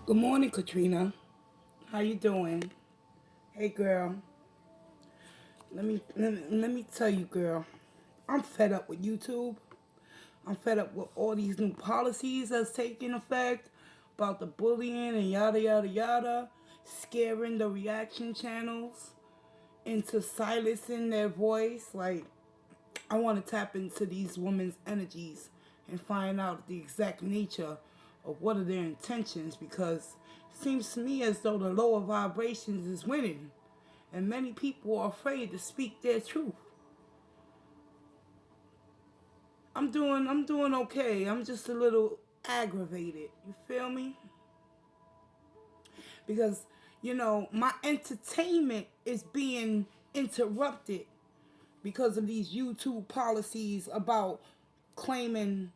Good morning, Katrina. How you doing? Hey, girl. Let me tell you, girl. I'm fed up with YouTube. I'm fed up with all these new policies that's taking effect about the bullying and yada yada yada, scaring the reaction channels into silencing their voice. Like, I want to tap into these women's energies and find out the exact nature of what are their intentions, because it seems to me as though the lower vibrations is winning and many people are afraid to speak their truth. I'm doing okay. I'm just a little aggravated. You feel me? Because my entertainment is being interrupted because of these YouTube policies about claiming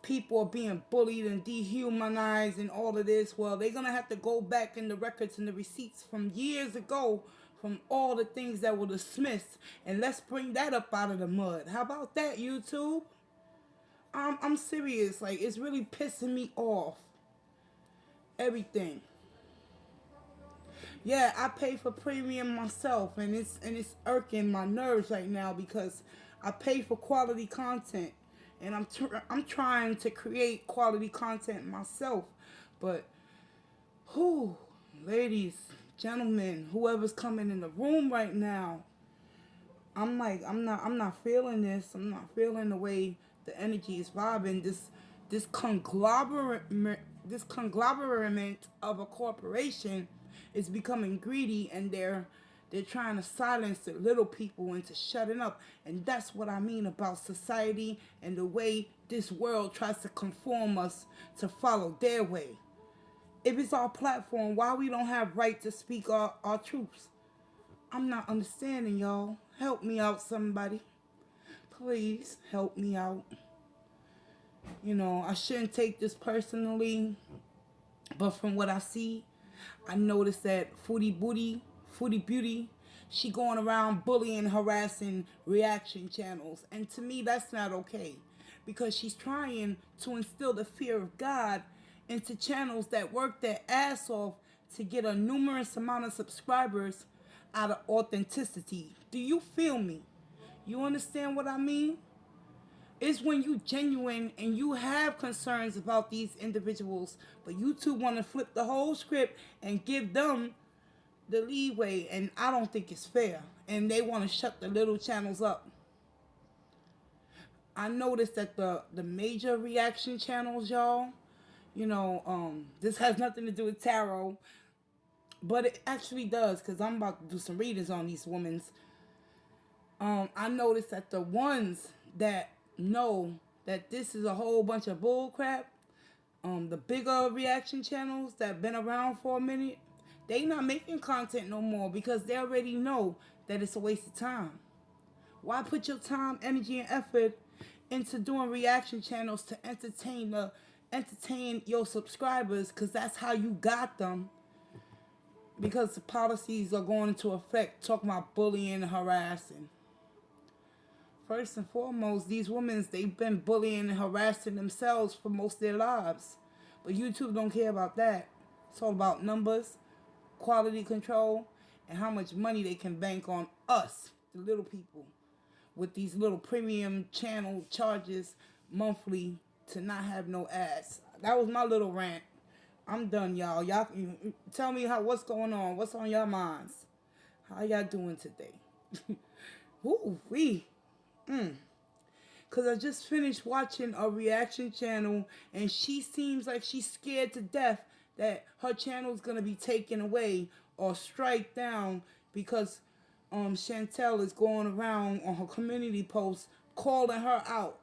people are being bullied and dehumanized and all of this. Well, they're going to have to go back in the records and the receipts from years ago from all the things that were dismissed. And let's bring that up out of the mud. How about that, YouTube? I'm serious. Like, it's really pissing me off. Everything. Yeah, I pay for premium myself, and it's irking my nerves right now because I pay for quality content, and I'm trying to create quality content myself, but who, ladies, gentlemen, whoever's coming in the room right now, I'm not feeling this. I'm not feeling the way the energy is vibing. This conglomerate of a corporation is becoming greedy, and they're trying to silence the little people into shutting up. And that's what I mean about society and the way this world tries to conform us to follow their way. If it's our platform, why we don't have right to speak our truths? I'm not understanding, y'all. Help me out, somebody. Please help me out. I shouldn't take this personally, but from what I see, I noticed that Footy Beauty, she going around bullying, harassing reaction channels. And to me, that's not okay. Because she's trying to instill the fear of God into channels that work their ass off to get a numerous amount of subscribers out of authenticity. Do you feel me? You understand what I mean? It's when you genuine and you have concerns about these individuals, but you two want to flip the whole script and give them the leeway, and I don't think it's fair. And they want to shut the little channels up. I noticed that the major reaction channels, y'all, this has nothing to do with tarot, but it actually does, because I'm about to do some readings on these women's. I noticed that the ones that know that this is a whole bunch of bull crap, the bigger reaction channels that been around for a minute, they not making content no more because they already know that it's a waste of time. Why put your time, energy, and effort into doing reaction channels to entertain your subscribers? Because that's how you got them. Because the policies are going into effect, talking about bullying and harassing. First and foremost, these women, they've been bullying and harassing themselves for most of their lives. But YouTube don't care about that. It's all about numbers, quality control, and how much money they can bank on us, the little people, with these little premium channel charges monthly to not have no ads. That was my little rant. I'm done, y'all. Y'all tell me what's going on. What's on your minds? How y'all doing today? Ooh, wee. Because I just finished watching a reaction channel, and she seems like she's scared to death that her channel is going to be taken away or strike down because Chantal is going around on her community posts calling her out.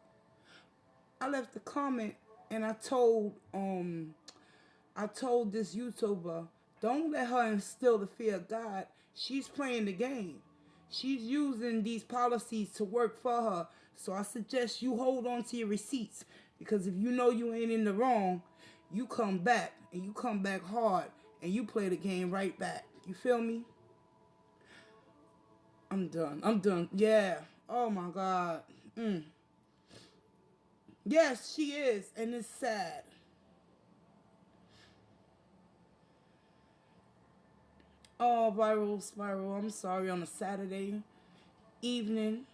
I left a comment and I told this YouTuber, don't let her instill the fear of God. She's playing the game. She's using these policies to work for her. So I suggest you hold on to your receipts, because if you know you ain't in the wrong, you come back, and you come back hard, and you play the game right back. You feel me? I'm done. I'm done. Yeah. Oh my God. Yes, she is, and it's sad. Oh, viral spiral. I'm sorry on a Saturday evening,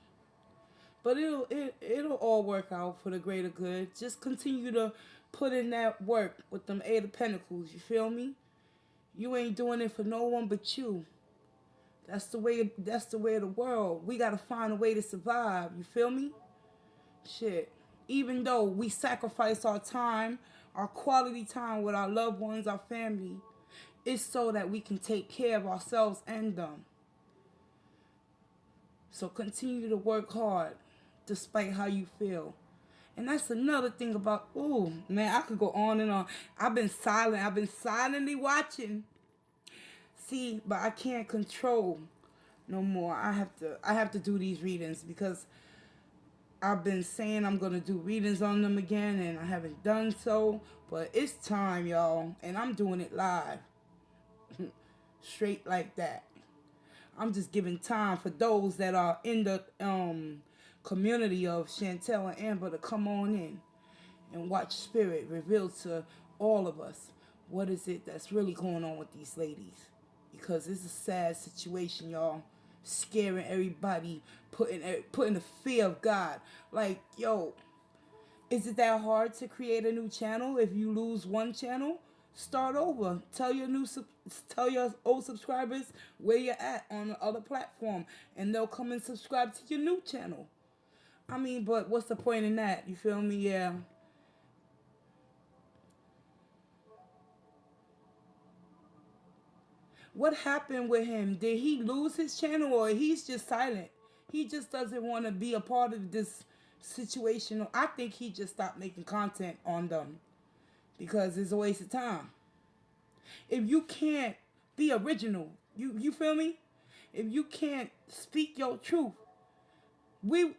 but it'll all work out for the greater good. Just continue to put in that work with them Eight of Pentacles. You feel me? You ain't doing it for no one but you. That's the way. That's the way of the world. We gotta find a way to survive. You feel me? Shit. Even though we sacrifice our time, our quality time with our loved ones, our family, it's so that we can take care of ourselves and them. So continue to work hard despite how you feel. And that's another thing about, ooh, man, I could go on and on. I've been silent. I've been silently watching. See, but I can't control no more. I have to do these readings because I've been saying I'm going to do readings on them again and I haven't done so. But it's time, y'all. And I'm doing it live. Straight like that. I'm just giving time for those that are in the community of Chantal and Amber to come on in and watch Spirit reveal to all of us what is it that's really going on with these ladies. Because it's a sad situation, y'all. Scaring everybody, putting the fear of God. Like, yo, is it that hard to create a new channel? If you lose one channel, start over. Tell your old subscribers where you're at on the other platform, and they'll come and subscribe to your new channel. I mean, but what's the point in that? You feel me? Yeah. What happened with him? Did he lose his channel or he's just silent? He just doesn't want to be a part of this situation. I think he just stopped making content on them because it's a waste of time. If you can't be original, you feel me? If you can't speak your truth, we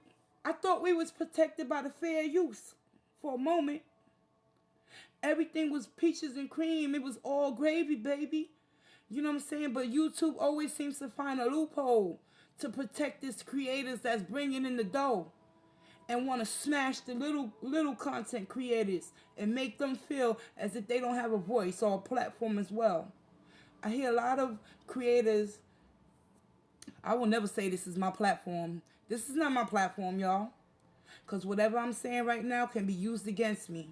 I thought we was protected by the fair use for a moment. Everything was peaches and cream. It was all gravy, baby. You know what I'm saying? But YouTube always seems to find a loophole to protect its creators that's bringing in the dough and want to smash the little content creators and make them feel as if they don't have a voice or a platform as well. I hear a lot of creators. I will never say this is my platform. This is not my platform, y'all. Because whatever I'm saying right now can be used against me.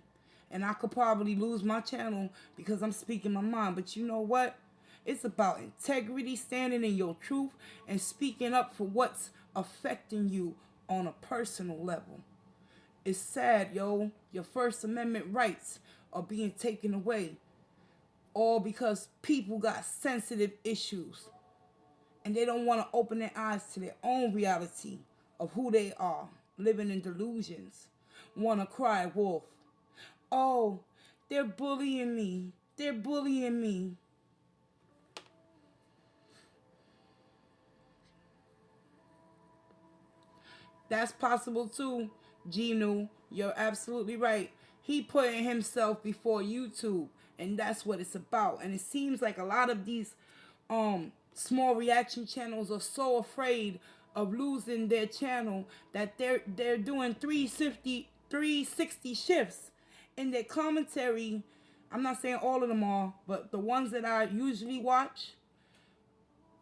And I could probably lose my channel because I'm speaking my mind. But you know what? It's about integrity, standing in your truth, and speaking up for what's affecting you on a personal level. It's sad, yo. Your First Amendment rights are being taken away. All because people got sensitive issues. And they don't want to open their eyes to their own reality of who they are, living in delusions. Want to cry wolf. Oh, they're bullying me. They're bullying me. That's possible too, Genu. You're absolutely right. He putting himself before YouTube, and that's what it's about. And it seems like a lot of these small reaction channels are so afraid of losing their channel that they're doing 360 shifts in their commentary. I'm not saying all of them are, but the ones that I usually watch,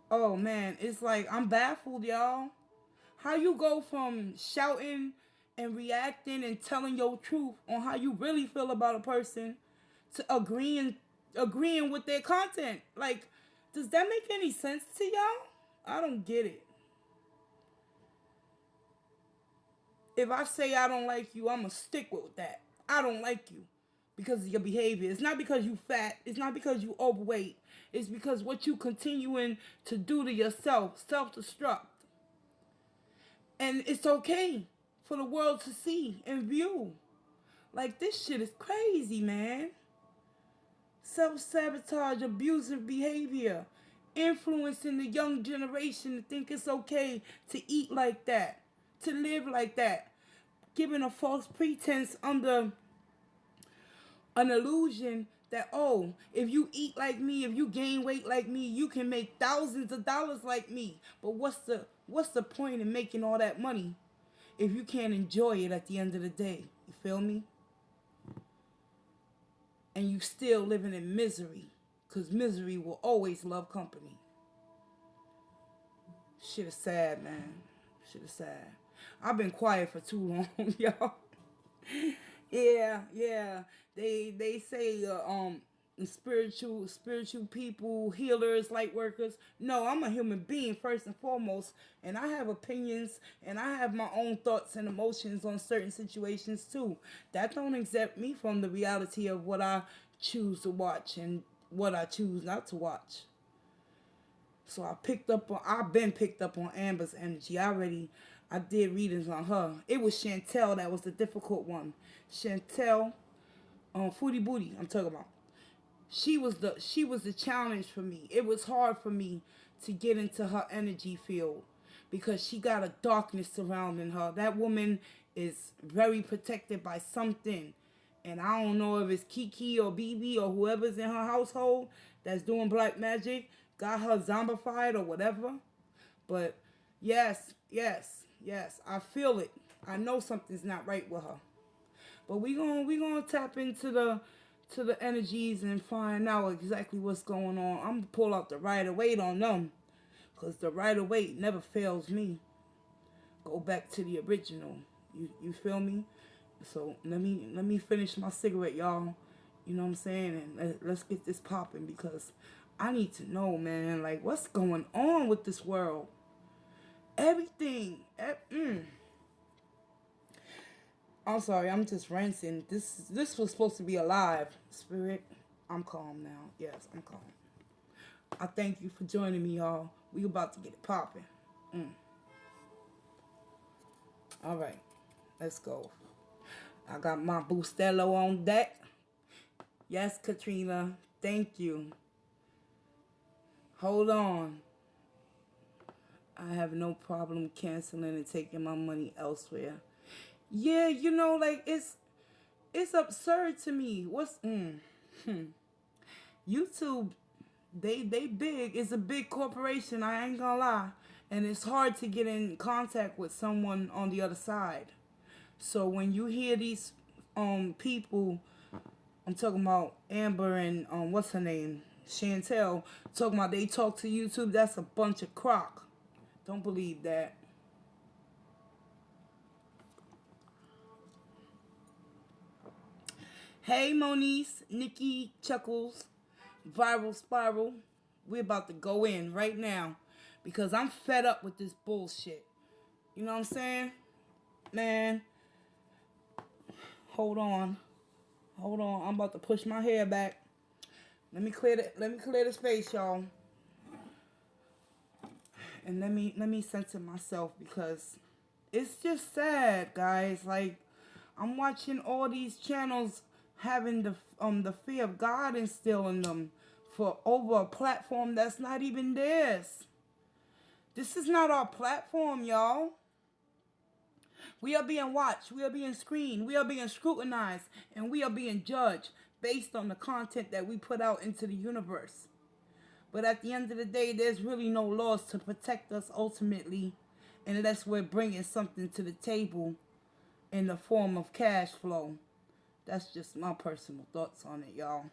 oh man, it's like I'm baffled, y'all. How you go from shouting and reacting and telling your truth on how you really feel about a person to agreeing with their content? Like, does that make any sense to y'all? I don't get it. If I say I don't like you, I'm gonna stick with that. I don't like you because of your behavior. It's not because you fat. It's not because you overweight. It's because what you continuing to do to yourself, self-destruct. And it's okay for the world to see and view. Like, this shit is crazy, man. Self-sabotage, abusive behavior, influencing the young generation to think it's okay to eat like that, to live like that, giving a false pretense under an illusion that, oh, if you eat like me, if you gain weight like me, you can make thousands of dollars like me. But what's the point in making all that money if you can't enjoy it at the end of the day? You feel me? And you still living in misery, because misery will always love company. Shit is sad, man. Shit is sad. I've been quiet for too long, y'all. Yeah, yeah. They say spiritual people, healers, light workers. No, I'm a human being first and foremost, and I have opinions and I have my own thoughts and emotions on certain situations too. That don't exempt me from the reality of what I choose to watch and what I choose not to watch. So I've been picked up on Amber's energy. I did readings on her. It was Chantal that was the difficult one. Chantal, Foodie Booty, I'm talking about. She was the challenge for me. It was hard for me to get into her energy field because she got a darkness surrounding her. That woman is very protected by something. And I don't know if it's Kiki or BB or whoever's in her household that's doing black magic, got her zombified or whatever. But yes, yes, yes, I feel it. I know something's not right with her. But we gonna tap into the energies and find out exactly what's going on. I'm gonna pull out the Rider Waite on them, cause the Rider Waite never fails me. Go back to the original. You feel me? So let me finish my cigarette, y'all. You know what I'm saying? And let's get this popping because I need to know, man. Like what's going on with this world? Everything. I'm sorry, I'm just rinsing. This was supposed to be a live spirit. I'm calm now. Yes, I'm calm. I thank you for joining me, y'all. We about to get it popping. All right, let's go. I got my Bustelo on deck. Yes, Katrina. Thank you. Hold on. I have no problem canceling and taking my money elsewhere. Yeah, like it's absurd to me. YouTube? They big. It's a big corporation. I ain't gonna lie, and it's hard to get in contact with someone on the other side. So when you hear these people, I'm talking about Amber and what's her name, Chantal, talking about they talk to YouTube. That's a bunch of crock. Don't believe that. Hey Moniece, Nikki, Chuckles, Viral Spiral. We're about to go in right now because I'm fed up with this bullshit. You know what I'm saying? Man, hold on. Hold on. I'm about to push my hair back. Let me clear the space, y'all. And let me censor myself because it's just sad, guys. Like I'm watching all these channels having the fear of God instilled in them for over a platform that's not even theirs. This is not our platform, y'all. We are being watched, we are being screened, we are being scrutinized, and we are being judged based on the content that we put out into the universe. But at the end of the day, there's really no laws to protect us ultimately unless we're bringing something to the table in the form of cash flow. That's just my personal thoughts on it, y'all.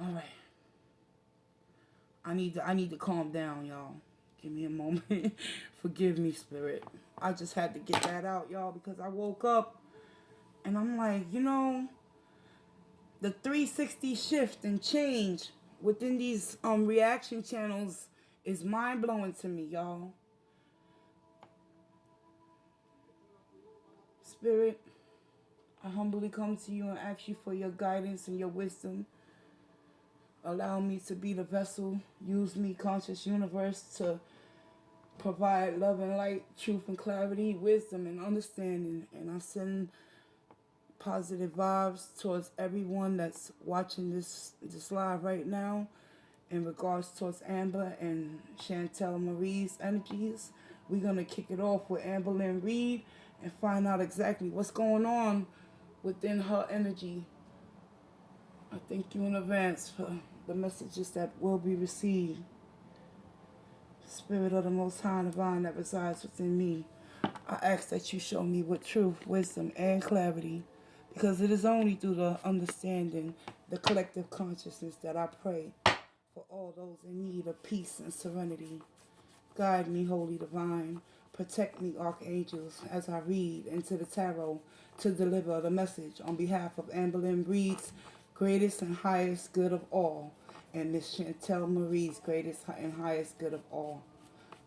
All right. I need to calm down, y'all. Give me a moment. Forgive me, spirit. I just had to get that out, y'all, because I woke up and I'm like, the 360 shift and change within these reaction channels is mind blowing to me, y'all. Spirit, I humbly come to you and ask you for your guidance and your wisdom. Allow me to be the vessel. Use me, conscious universe, to provide love and light, truth and clarity, wisdom and understanding. And I send positive vibes towards everyone that's watching this live right now in regards towards Amber and Chantal Marie's energies. We're going to kick it off with Amberlynn Reed and find out exactly what's going on within her energy. I thank you in advance for the messages that will be received. Spirit of the Most High Divine that resides within me, I ask that you show me with truth, wisdom, and clarity, because it is only through the understanding, the collective consciousness, that I pray for all those in need of peace and serenity. Guide me, Holy Divine. Protect me, Archangels, as I read into the tarot to deliver the message on behalf of Amberlynn Reed's greatest and highest good of all, and Miss Chantal Marie's greatest and highest good of all.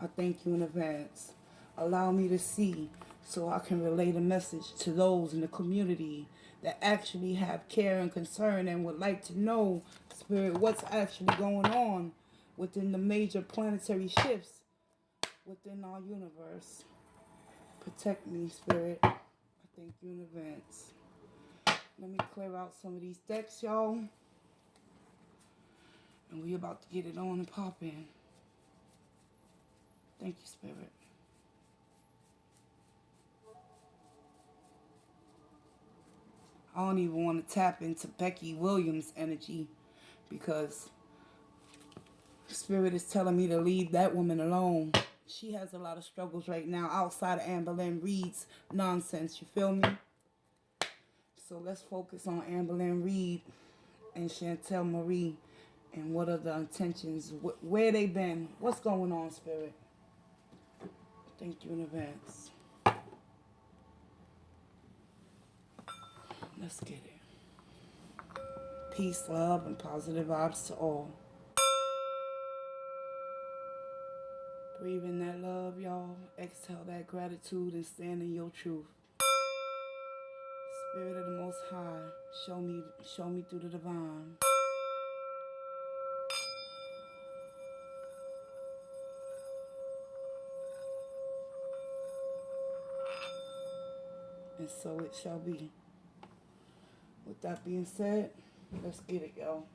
I thank you in advance. Allow me to see so I can relay the message to those in the community that actually have care and concern and would like to know, Spirit, what's actually going on within the major planetary shifts within our universe. Protect me, Spirit. I thank you in advance. Let me clear out some of these decks, y'all. And we about to get it on and pop in. Thank you, Spirit. I don't even want to tap into Becky Williams' energy because Spirit is telling me to leave that woman alone. She has a lot of struggles right now outside of Amberlynn Reed's nonsense. You feel me? So let's focus on Amberlynn Reed and Chantal Marie and what are the intentions, where they been, what's going on, Spirit. Thank you in advance. Let's get it. Peace, love, and positive vibes to all. Breathe in that love, y'all. Exhale that gratitude and stand in your truth. Spirit of the Most High, show me through the divine. And so it shall be. With that being said, let's get it, y'all.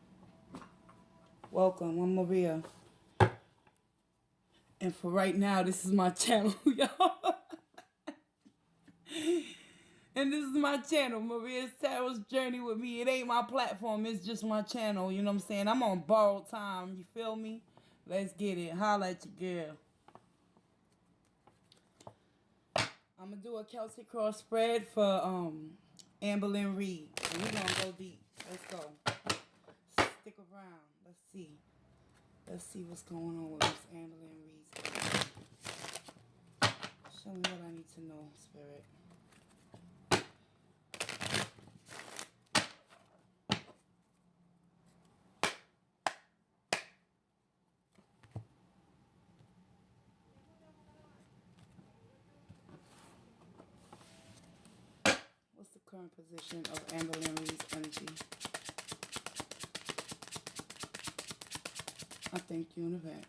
Welcome, I'm Maria. And for right now, this is my channel, y'all. And this is my channel, Maria's Tarot's Journey with me. It ain't my platform, it's just my channel, you know what I'm saying? I'm on borrowed time, you feel me? Let's get it. Holla at your girl. I'm going to do a Celtic cross spread for Amberlynn Reed. And we're going to go deep. Let's go. Stick around. Let's see. Let's see what's going on with Miss Amberlynn Reed. Show me what I need to know, Spirit. What's the current position of Amberlynn Reed's energy? I thank you in advance.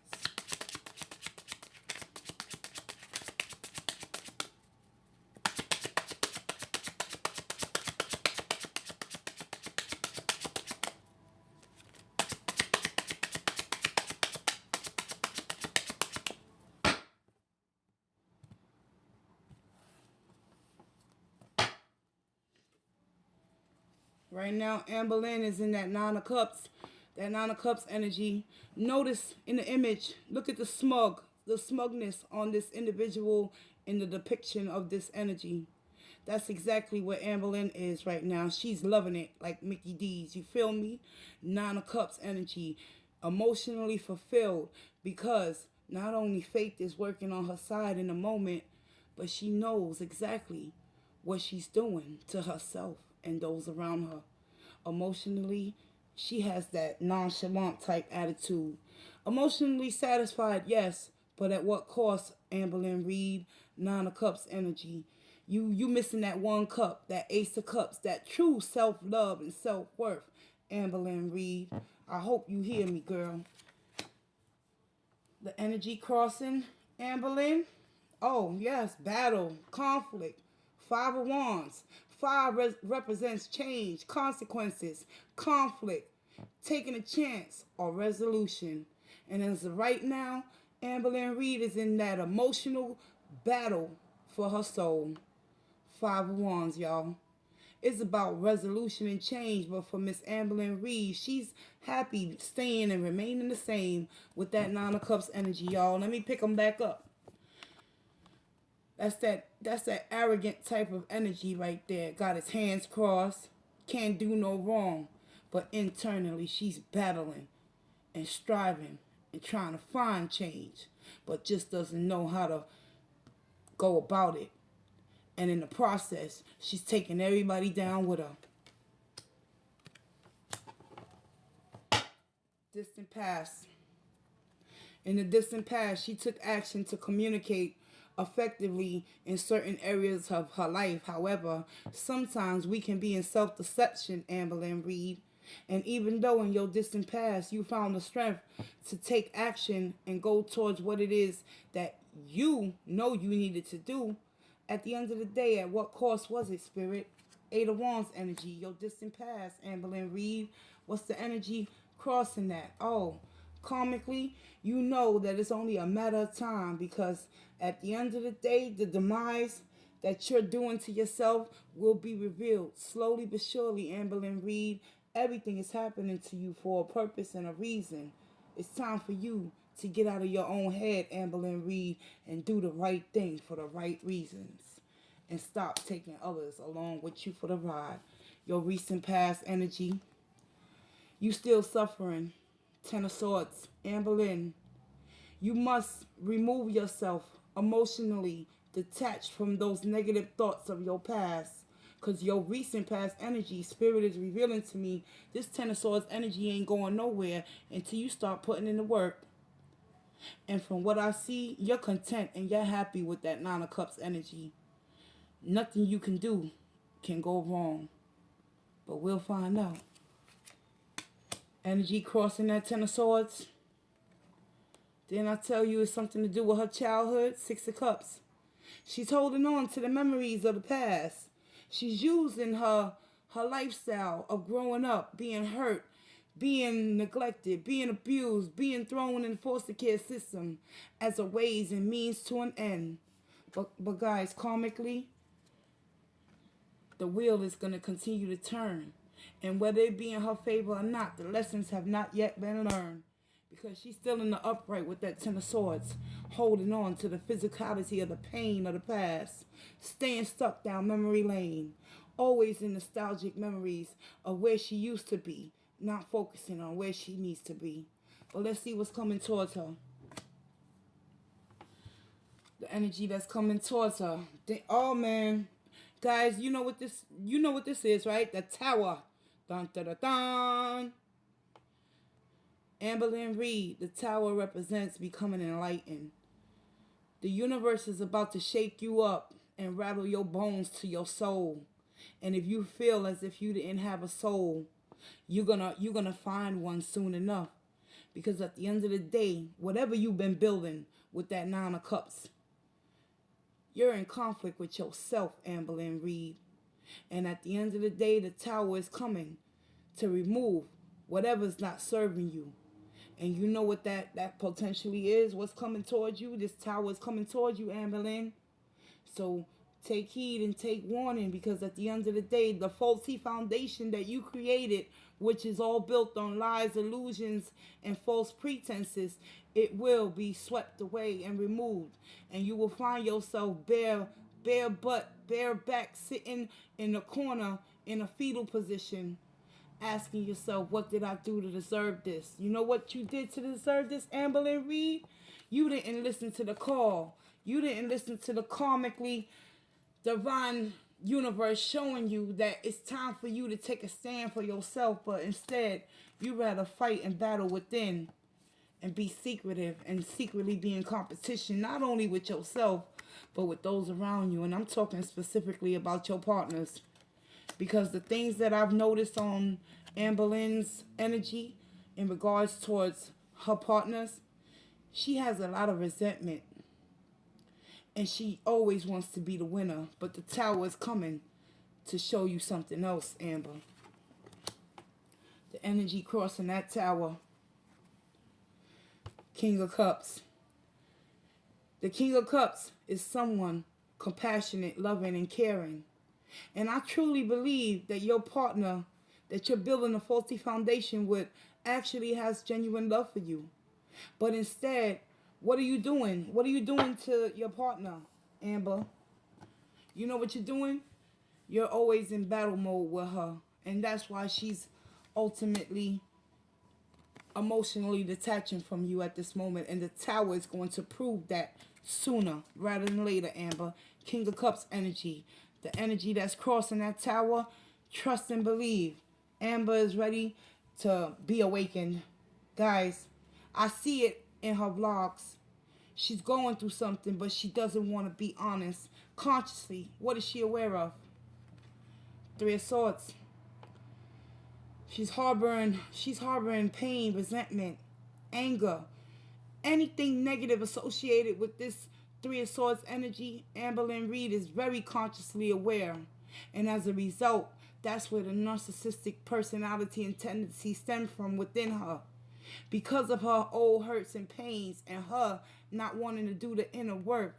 Right now, Amberlynn is in that Nine of Cups. That Nine of Cups energy. Notice in the image, look at the smugness on this individual in the depiction of this energy. That's exactly what Amberlynn is right now. She's loving it like Mickey D's. You feel me? Nine of Cups energy. Emotionally fulfilled because not only faith is working on her side in the moment, but she knows exactly what she's doing to herself and those around her. Emotionally, she has that nonchalant type attitude. Emotionally satisfied, yes, but at what cost, Amberlynn Reed? Nine of Cups energy. You missing that one cup, that Ace of Cups, that true self-love and self-worth, Amberlynn Reed. I hope you hear me, girl. The energy crossing, Amberlynn. Oh, yes, battle, conflict, Five of Wands. Five represents change, consequences, conflict, taking a chance, or resolution. And as of right now, Amberlynn Reed is in that emotional battle for her soul. Five of Wands, y'all. It's about resolution and change, but for Miss Amberlynn Reed, she's happy staying and remaining the same with that Nine of Cups energy, y'all. Let me pick them back up. That's that arrogant type of energy right there. Got his hands crossed. Can't do no wrong. But internally, she's battling and striving and trying to find change, but just doesn't know how to go about it. And in the process, she's taking everybody down with her. Distant past. In the distant past, she took action to communicate effectively in certain areas of her life. However, sometimes we can be in self-deception, Amberlynn Reed. And even though in your distant past you found the strength to take action and go towards what it is that you know you needed to do, at the end of the day, at what cost was it, Spirit? Eight of Wands energy, your distant past, Amberlynn Reed. What's the energy crossing that? Oh, karmically, you know that it's only a matter of time, because at the end of the day, the demise that you're doing to yourself will be revealed slowly but surely, Amberlynn Reed. Everything is happening to you for a purpose and a reason. It's time for you to get out of your own head, Amberlynn Reed, and do the right thing for the right reasons. And stop taking others along with you for the ride. Your recent past energy, you still suffering. Ten of Swords, Amberlynn. You must remove yourself emotionally detached from those negative thoughts of your past. Because your recent past energy, Spirit is revealing to me, this Ten of Swords energy ain't going nowhere until you start putting in the work. And from what I see, you're content and you're happy with that Nine of Cups energy. Nothing you can do can go wrong. But we'll find out. Energy crossing that Ten of Swords. Then I tell you it's something to do with her childhood. Six of Cups. She's holding on to the memories of the past. She's using her lifestyle of growing up, being hurt, being neglected, being abused, being thrown in the foster care system as a ways and means to an end. But guys, karmically, the wheel is going to continue to turn. And whether it be in her favor or not, the lessons have not yet been learned. Because she's still in the upright with that Ten of Swords, holding on to the physicality of the pain of the past, staying stuck down memory lane, always in nostalgic memories of where she used to be, not focusing on where she needs to be. But let's see what's coming towards her. The energy that's coming towards her. Oh man, guys, you know what this is, right? The Tower. Dun dun dun dun. Amberlynn Reed, the Tower represents becoming enlightened. The universe is about to shake you up and rattle your bones to your soul. And if you feel as if you didn't have a soul, you're gonna find one soon enough. Because at the end of the day, whatever you've been building with that Nine of Cups, you're in conflict with yourself, Amberlynn Reed. And at the end of the day, the Tower is coming to remove whatever's not serving you. And you know what that potentially is, what's coming towards you. This Tower is coming towards you, Amberlynn. So take heed and take warning, because at the end of the day, the faulty foundation that you created, which is all built on lies, illusions, and false pretenses, it will be swept away and removed. And you will find yourself bare butt, bare back, sitting in the corner in a fetal position, asking yourself, what did I do to deserve this? You know what you did to deserve this, Amberlynn Reed? You didn't listen to the call. You didn't listen to the karmically divine universe showing you that it's time for you to take a stand for yourself, but instead, you rather fight and battle within and be secretive and secretly be in competition, not only with yourself, but with those around you. And I'm talking specifically about your partners. Because the things that I've noticed on Amberlynn's energy in regards towards her partners, she has a lot of resentment. And she always wants to be the winner. But the Tower is coming to show you something else, Amber. The energy crossing that Tower. King of Cups. The King of Cups is someone compassionate, loving, and caring. And I truly believe that your partner that you're building a faulty foundation with actually has genuine love for you. But instead, what are you doing? What are you doing to your partner, Amber? You know what you're doing? You're always in battle mode with her. And that's why she's ultimately emotionally detaching from you at this moment, and the Tower is going to prove that sooner rather than later, Amber. King of Cups energy. The energy that's crossing that Tower, trust and believe. Amber is ready to be awakened. Guys, I see it in her vlogs. She's going through something, but she doesn't want to be honest. Consciously, what is she aware of? Three of Swords. She's harboring pain, resentment, anger, anything negative associated with this Three of Swords energy. Amberlynn Reed is very consciously aware. And as a result, that's where the narcissistic personality and tendency stem from within her. Because of her old hurts and pains and her not wanting to do the inner work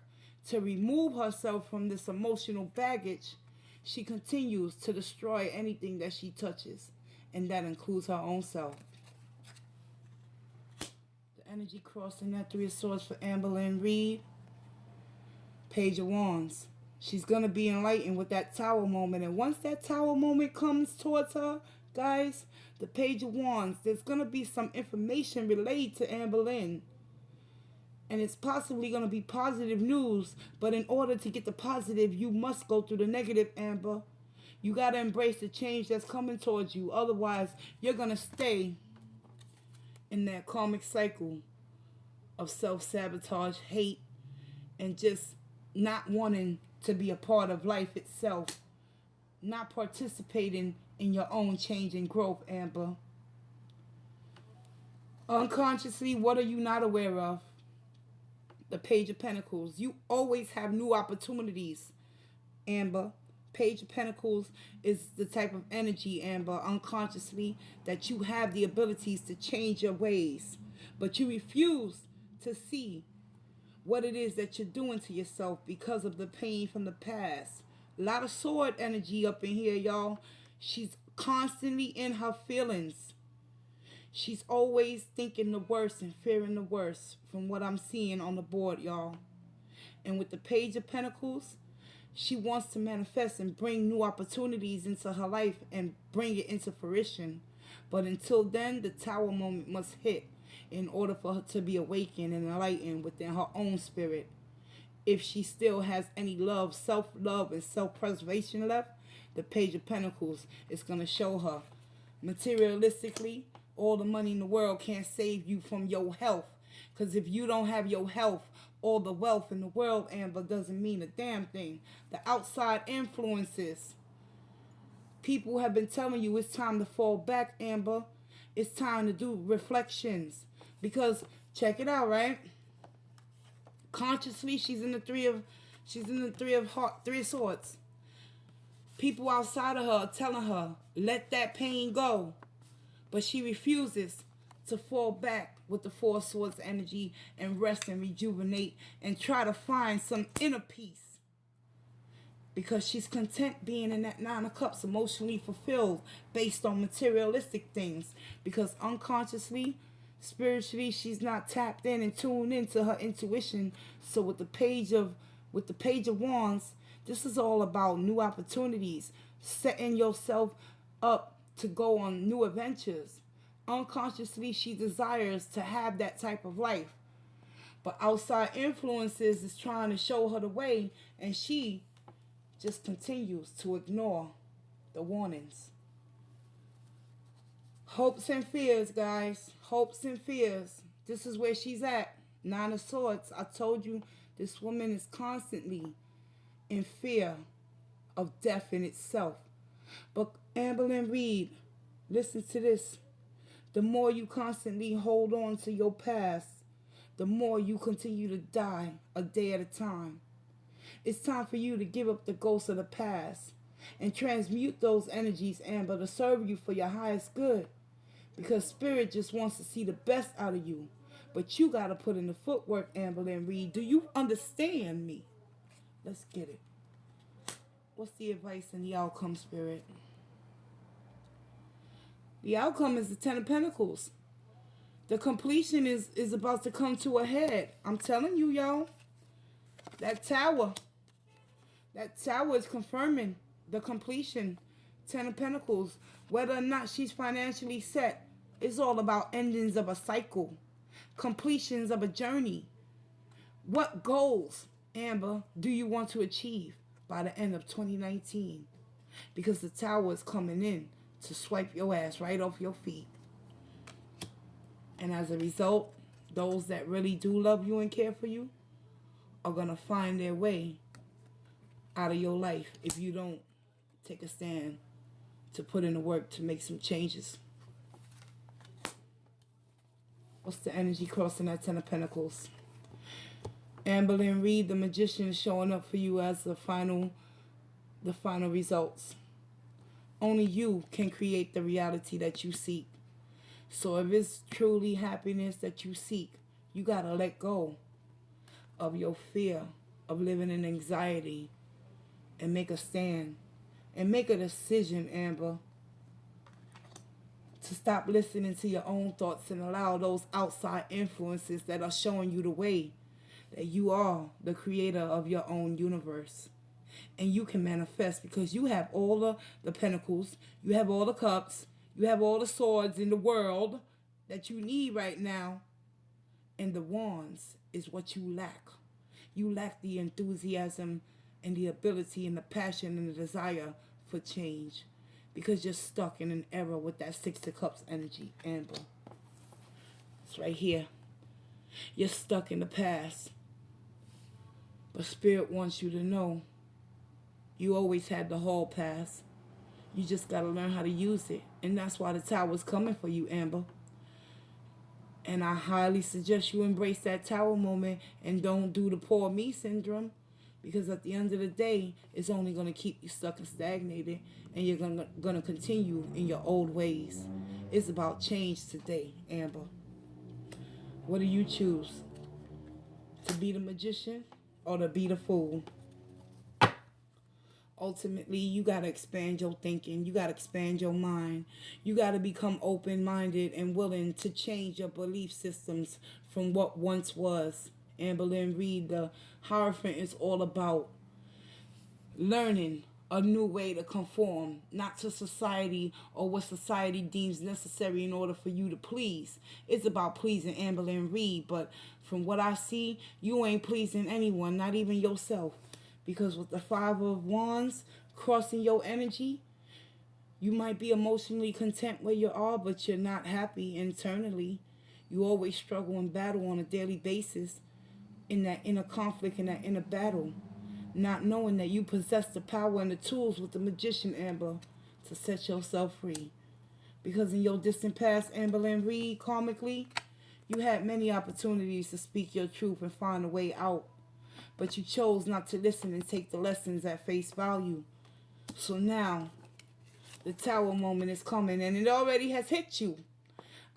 to remove herself from this emotional baggage, she continues to destroy anything that she touches. And that includes her own self. The energy crossing that Three of Swords for Amberlynn Reed. Page of Wands. She's going to be enlightened with that Tower moment. And once that Tower moment comes towards her, guys, the Page of Wands, there's going to be some information relayed to Amberlynn. And it's possibly going to be positive news. But in order to get the positive, you must go through the negative, Amber. You got to embrace the change that's coming towards you. Otherwise, you're going to stay in that karmic cycle of self-sabotage, hate, and just not wanting to be a part of life itself. Not participating in your own change and growth, Amber. Unconsciously, what are you not aware of? The Page of Pentacles. You always have new opportunities, Amber. Page of Pentacles is the type of energy, Amber, unconsciously, that you have the abilities to change your ways. But you refuse to see what it is that you're doing to yourself because of the pain from the past. A lot of sword energy up in here, y'all. She's constantly in her feelings. She's always thinking the worst and fearing the worst from what I'm seeing on the board, y'all. And with the Page of Pentacles, she wants to manifest and bring new opportunities into her life and bring it into fruition. But until then, the Tower moment must hit in order for her to be awakened and enlightened within her own spirit. If she still has any love, self-love, and self-preservation left, the Page of Pentacles is going to show her. Materialistically, all the money in the world can't save you from your health. Because if you don't have your health, all the wealth in the world, Amber, doesn't mean a damn thing. The outside influences. People have been telling you it's time to fall back, Amber. It's time to do reflections. Because, check it out, right? Consciously, she's in the three of swords. People outside of her are telling her, let that pain go. But she refuses to fall back with the Four of Swords energy and rest and rejuvenate and try to find some inner peace. Because she's content being in that Nine of Cups, emotionally fulfilled based on materialistic things. Because unconsciously, spiritually, she's not tapped in and tuned into her intuition. So with the Page of Wands, this is all about new opportunities, setting yourself up to go on new adventures. Unconsciously, she desires to have that type of life. But outside influences is trying to show her the way, and she just continues to ignore the warnings. Hopes and fears, guys. Hopes and fears. This is where she's at. Nine of Swords. I told you this woman is constantly in fear of death in itself. But Amberlynn Reed, listen to this. The more you constantly hold on to your past, the more you continue to die a day at a time. It's time for you to give up the ghosts of the past and transmute those energies, Amber, to serve you for your highest good. Because Spirit just wants to see the best out of you. But you got to put in the footwork, Amberlynn Reed. Do you understand me? Let's get it. What's the advice and the outcome, Spirit? The outcome is the Ten of Pentacles. The completion is about to come to a head. I'm telling you, y'all. That tower is confirming the completion. Ten of Pentacles. Whether or not she's financially set, It's all about endings of a cycle, completions of a journey. What goals, Amber, do you want to achieve by the end of 2019? Because the tower is coming in to swipe your ass right off your feet. And as a result, those that really do love you and care for you are going to find their way out of your life if you don't take a stand to put in the work to make some changes. What's the energy crossing that Ten of Pentacles? Amberlynn Reed, the magician, is showing up for you as the final results. Only you can create the reality that you seek. So if it's truly happiness that you seek, you got to let go of your fear of living in anxiety and make a stand and make a decision, Amber, to stop listening to your own thoughts and allow those outside influences that are showing you the way that you are the creator of your own universe. And you can manifest because you have all the pentacles, you have all the cups, you have all the swords in the world that you need right now. And the wands is what you lack. You lack the enthusiasm and the ability and the passion and the desire for change because you're stuck in an era with that Six of Cups energy, Amber. It's right here. You're stuck in the past. But Spirit wants you to know you always had the hall pass. You just got to learn how to use it. And that's why the tower's coming for you, Amber. And I highly suggest you embrace that tower moment and don't do the poor me syndrome. Because at the end of the day, it's only going to keep you stuck and stagnated. And you're going to continue in your old ways. It's about change today, Amber. What do you choose? To be the magician or to be the fool? Ultimately, you got to expand your thinking. You got to expand your mind. You got to become open-minded and willing to change your belief systems from what once was. Amberlynn Reed, the Hierophant, is all about learning a new way to conform, not to society or what society deems necessary in order for you to please. It's about pleasing Amberlynn Reed, but from what I see, you ain't pleasing anyone, not even yourself. Because with the Five of Wands crossing your energy, you might be emotionally content where you are, but you're not happy internally. You always struggle and battle on a daily basis in that inner conflict, in that inner battle, not knowing that you possess the power and the tools with the Magician, Amber, to set yourself free. Because in your distant past, Amberlynn Reed, karmically, you had many opportunities to speak your truth and find a way out. But you chose not to listen and take the lessons at face value. So now, the tower moment is coming, and it already has hit you.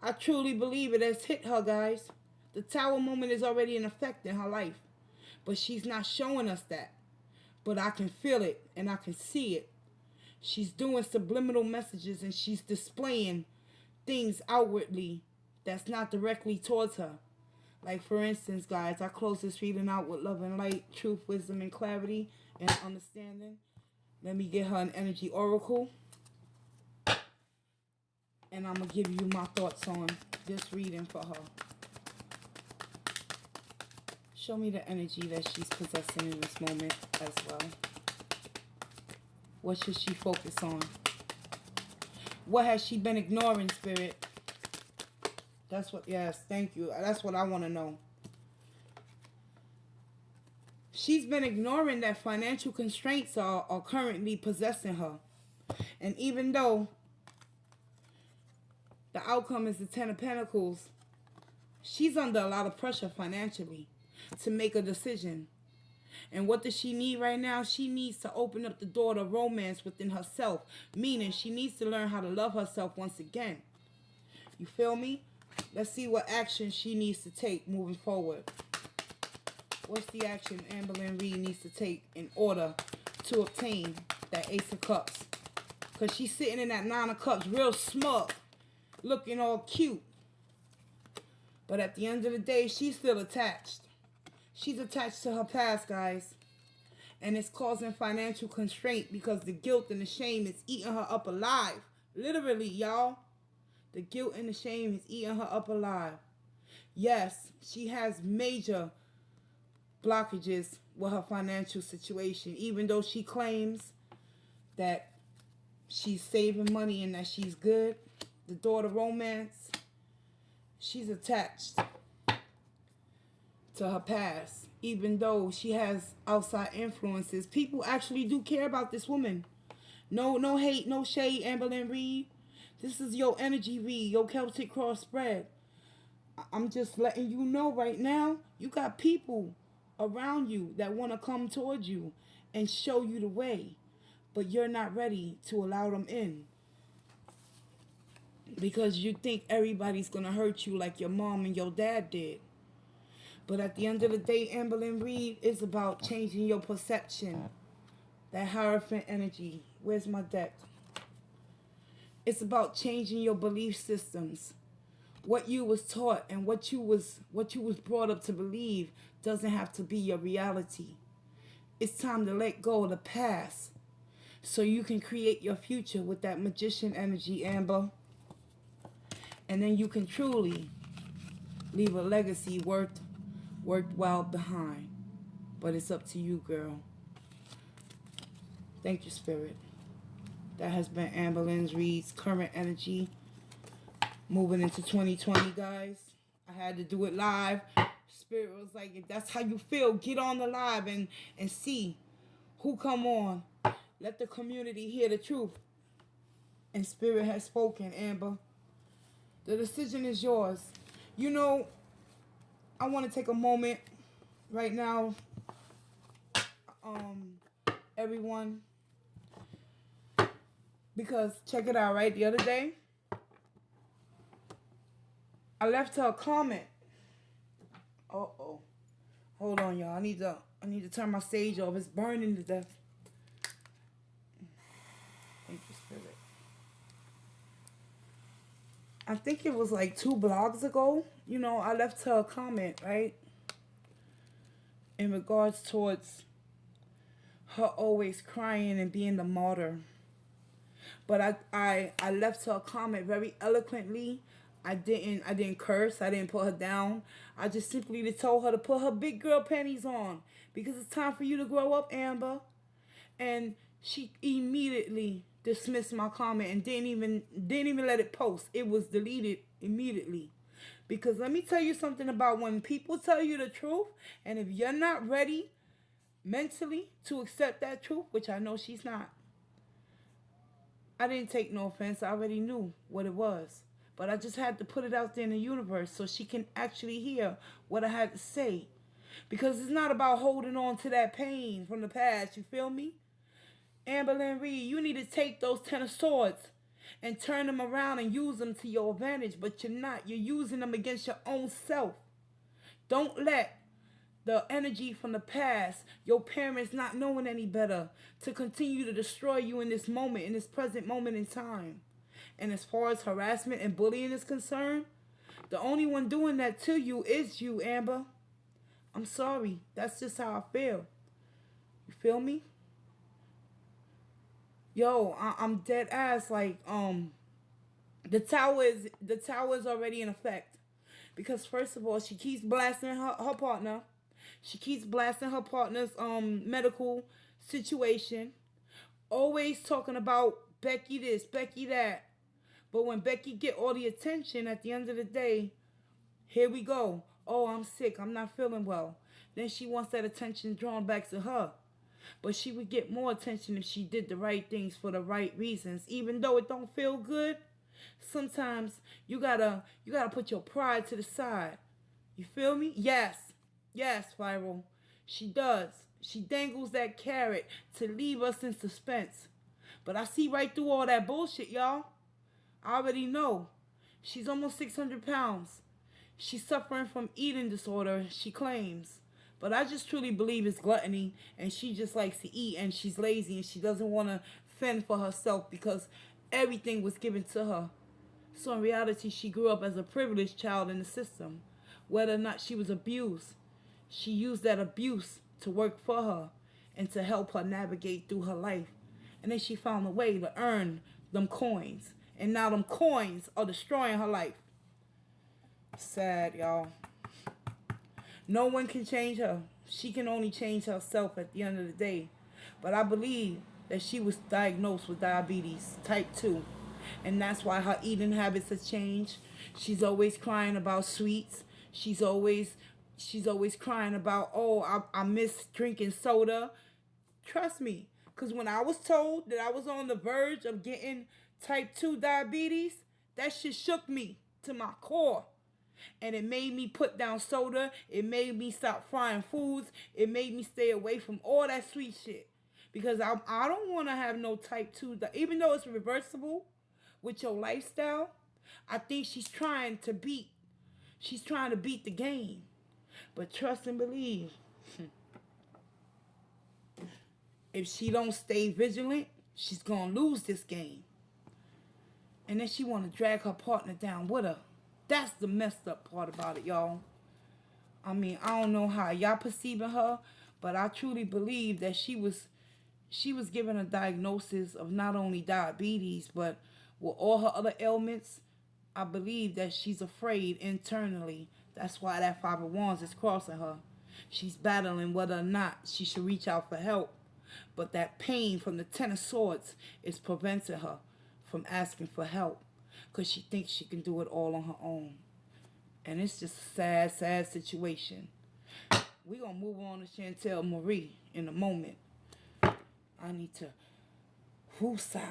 I truly believe it has hit her, guys. The tower moment is already in effect in her life. But she's not showing us that. But I can feel it, and I can see it. She's doing subliminal messages, and she's displaying things outwardly that's not directly towards her. Like, for instance, guys, I close this reading out with love and light, truth, wisdom, and clarity, and understanding. Let me get her an energy oracle. And I'm going to give you my thoughts on this reading for her. Show me the energy that she's possessing in this moment as well. What should she focus on? What has she been ignoring, Spirit? That's what, yes, thank you. That's what I want to know. She's been ignoring that financial constraints are currently possessing her. And even though the outcome is the Ten of Pentacles, she's under a lot of pressure financially to make a decision. And what does she need right now? She needs to open up the door to romance within herself. Meaning she needs to learn how to love herself once again. You feel me? Let's see what action she needs to take moving forward. What's the action Amberlynn Reed needs to take in order to obtain that Ace of Cups? Because she's sitting in that Nine of Cups real smug, looking all cute. But at the end of the day, she's still attached. She's attached to her past, guys. And it's causing financial constraint because the guilt and the shame is eating her up alive. Literally, y'all. The guilt and the shame is eating her up alive. Yes, she has major blockages with her financial situation, even though she claims that she's saving money and that she's good. The daughter romance, she's attached to her past, even though she has outside influences. People actually do care about this woman. No, no hate, no shade, Amberlynn Reed. This is your energy read, your Celtic cross spread. I'm just letting you know right now, you got people around you that want to come towards you and show you the way, but you're not ready to allow them in because you think everybody's going to hurt you like your mom and your dad did. But at the end of the day, Amberlynn Reed, is about changing your perception. That Hierophant energy. Where's my deck? It's about changing your belief systems. What you was taught and what you was brought up to believe doesn't have to be your reality. It's time to let go of the past so you can create your future with that magician energy, Amber. And then you can truly leave a legacy worked well behind. But it's up to you, girl. Thank you, Spirit. That has been Amberlynn Reed's current energy. Moving into 2020, guys. I had to do it live. Spirit was like, if that's how you feel, get on the live and see who come on. Let the community hear the truth. And Spirit has spoken, Amber. The decision is yours. You know, I want to take a moment right now, everyone, because check it out, right? The other day, I left her a comment. Uh-oh. Hold on, y'all. I need to turn my stage off. It's burning to death. Thank you, Spirit. I think it was like 2 blogs ago. You know, I left her a comment, right? In regards towards her always crying and being the martyr. But I left her a comment very eloquently. I didn't curse. I didn't put her down. I just simply told her to put her big girl panties on because it's time for you to grow up, Amber. And she immediately dismissed my comment and didn't even let it post. It was deleted immediately. Because let me tell you something about when people tell you the truth, and if you're not ready mentally to accept that truth, which I know she's not. I didn't take no offense. I already knew what it was. But I just had to put it out there in the universe so she can actually hear what I had to say. Because it's not about holding on to that pain from the past, you feel me? Amberlynn Reed, you need to take those 10 of swords and turn them around and use them to your advantage. But you're not. You're using them against your own self. Don't let the energy from the past, your parents not knowing any better, to continue to destroy you in this moment, in this present moment in time. And as far as harassment and bullying is concerned, the only one doing that to you is you, Amber. I'm sorry. That's just how I feel. You feel me? Yo, I'm dead ass. Like, the tower is already in effect. Because first of all, she keeps blasting her partner. She keeps blasting her partner's medical situation. Always talking about Becky this, Becky that. But when Becky get all the attention, at the end of the day, here we go. Oh, I'm sick. I'm not feeling well. Then she wants that attention drawn back to her. But she would get more attention if she did the right things for the right reasons. Even though it don't feel good, sometimes you gotta put your pride to the side. You feel me? Yes, Viral. She does. She dangles that carrot to leave us in suspense. But I see right through all that bullshit, y'all. I already know. She's almost 600 pounds. She's suffering from eating disorder, she claims. But I just truly believe it's gluttony, and she just likes to eat, and she's lazy, and she doesn't want to fend for herself because everything was given to her. So in reality, she grew up as a privileged child in the system. Whether or not she was abused, she used that abuse to work for her and to help her navigate through her life. And then she found a way to earn them coins And now them coins are destroying her life. Sad, y'all. No one can change her. She can only change herself at the end of the day. But I believe that she was diagnosed with diabetes type 2. And that's why her eating habits have changed. She's always crying about sweets. She's always crying about, oh, I miss drinking soda. Trust me, because when I was told that I was on the verge of getting type 2 diabetes, that shit shook me to my core. And it made me put down soda. It made me stop frying foods. It made me stay away from all that sweet shit. Because I don't want to have no type 2. Even though it's reversible with your lifestyle, I think she's trying to beat the game. But trust and believe, if she don't stay vigilant, she's going to lose this game. And then she want to drag her partner down with her. That's the messed up part about it, y'all. I mean, I don't know how y'all perceiving her, but I truly believe that she was given a diagnosis of not only diabetes, but with all her other ailments. I believe that she's afraid internally. That's why that Five of Wands is crossing her. She's battling whether or not she should reach out for help. But that pain from the Ten of Swords is preventing her from asking for help. Because she thinks she can do it all on her own. And it's just a sad, sad situation. We're going to move on to Chantal Marie in a moment. I need to woosah.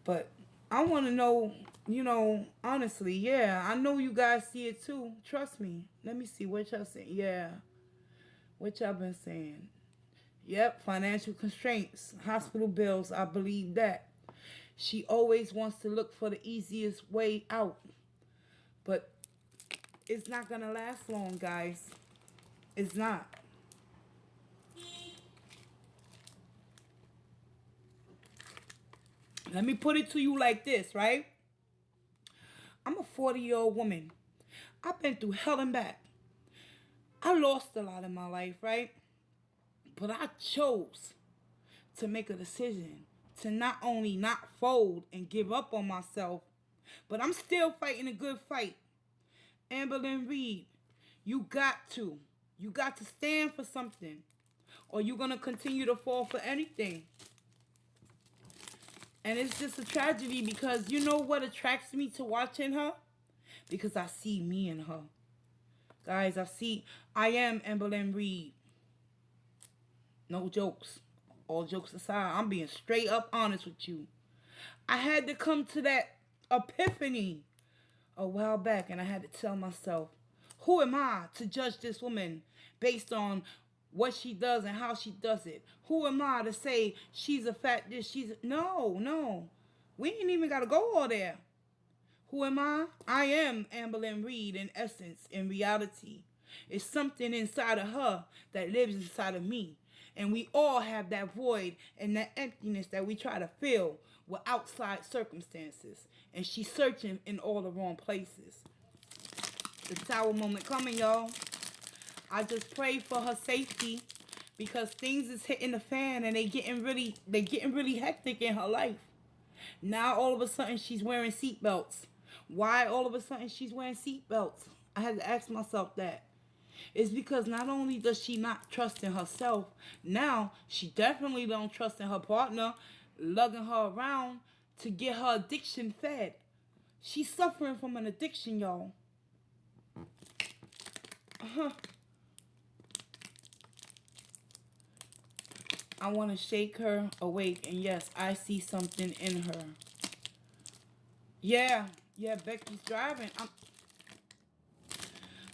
But I want to know, honestly, yeah, I know you guys see it too. Trust me. Let me see what y'all saying. Yeah. What y'all been saying? Yep, financial constraints, hospital bills, I believe that. She always wants to look for the easiest way out. But it's not going to last long, guys. It's not. Let me put it to you like this, right? I'm a 40-year-old woman. I've been through hell and back. I lost a lot in my life, right? But I chose to make a decision to not only not fold and give up on myself, but I'm still fighting a good fight. Amberlynn Reed, you got to. You got to stand for something, or you're going to continue to fall for anything. And it's just a tragedy because you know what attracts me to watching her? Because I see me in her. Guys, I am Amberlynn Reed. No jokes. All jokes aside, I'm being straight up honest with you. I had to come to that epiphany a while back, and I had to tell myself, who am I to judge this woman based on what she does and how she does it? Who am I to say she's a fat this, no. We ain't even got to go all there. Who am I? I am Amberlynn Reed in essence, in reality. It's something inside of her that lives inside of me. And we all have that void and that emptiness that we try to fill with outside circumstances. And she's searching in all the wrong places. The Tower moment coming, y'all. I just pray for her safety because things is hitting the fan and they getting really hectic in her life. Now all of a sudden she's wearing seatbelts. Why all of a sudden she's wearing seatbelts? I had to ask myself that. It's because not only does she not trust in herself, now she definitely don't trust in her partner, lugging her around to get her addiction fed. She's suffering from an addiction, y'all. I want to shake her awake, and yes, I see something in her. Yeah, Becky's driving.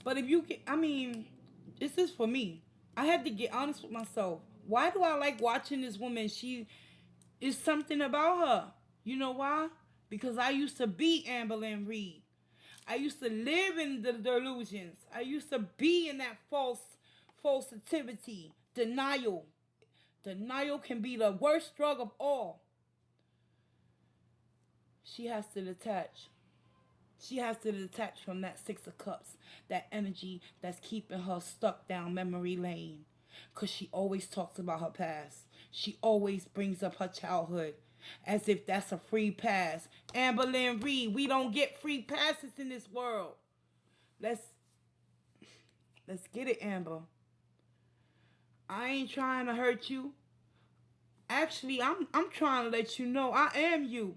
But if you get, this is for me. I had to get honest with myself. Why do I like watching this woman? She is something about her. You know why? Because I used to be Amberlynn Reed. I used to live in the delusions. I used to be in that falsity, denial. Denial can be the worst drug of all. She has to detach. She has to detach from that Six of Cups, that energy that's keeping her stuck down memory lane. Because she always talks about her past. She always brings up her childhood. as if that's a free pass. Amberlynn Reed, we don't get free passes in this world. Let's let's get it, Amber. I ain't trying to hurt you. Actually, I'm trying to let you know I am you.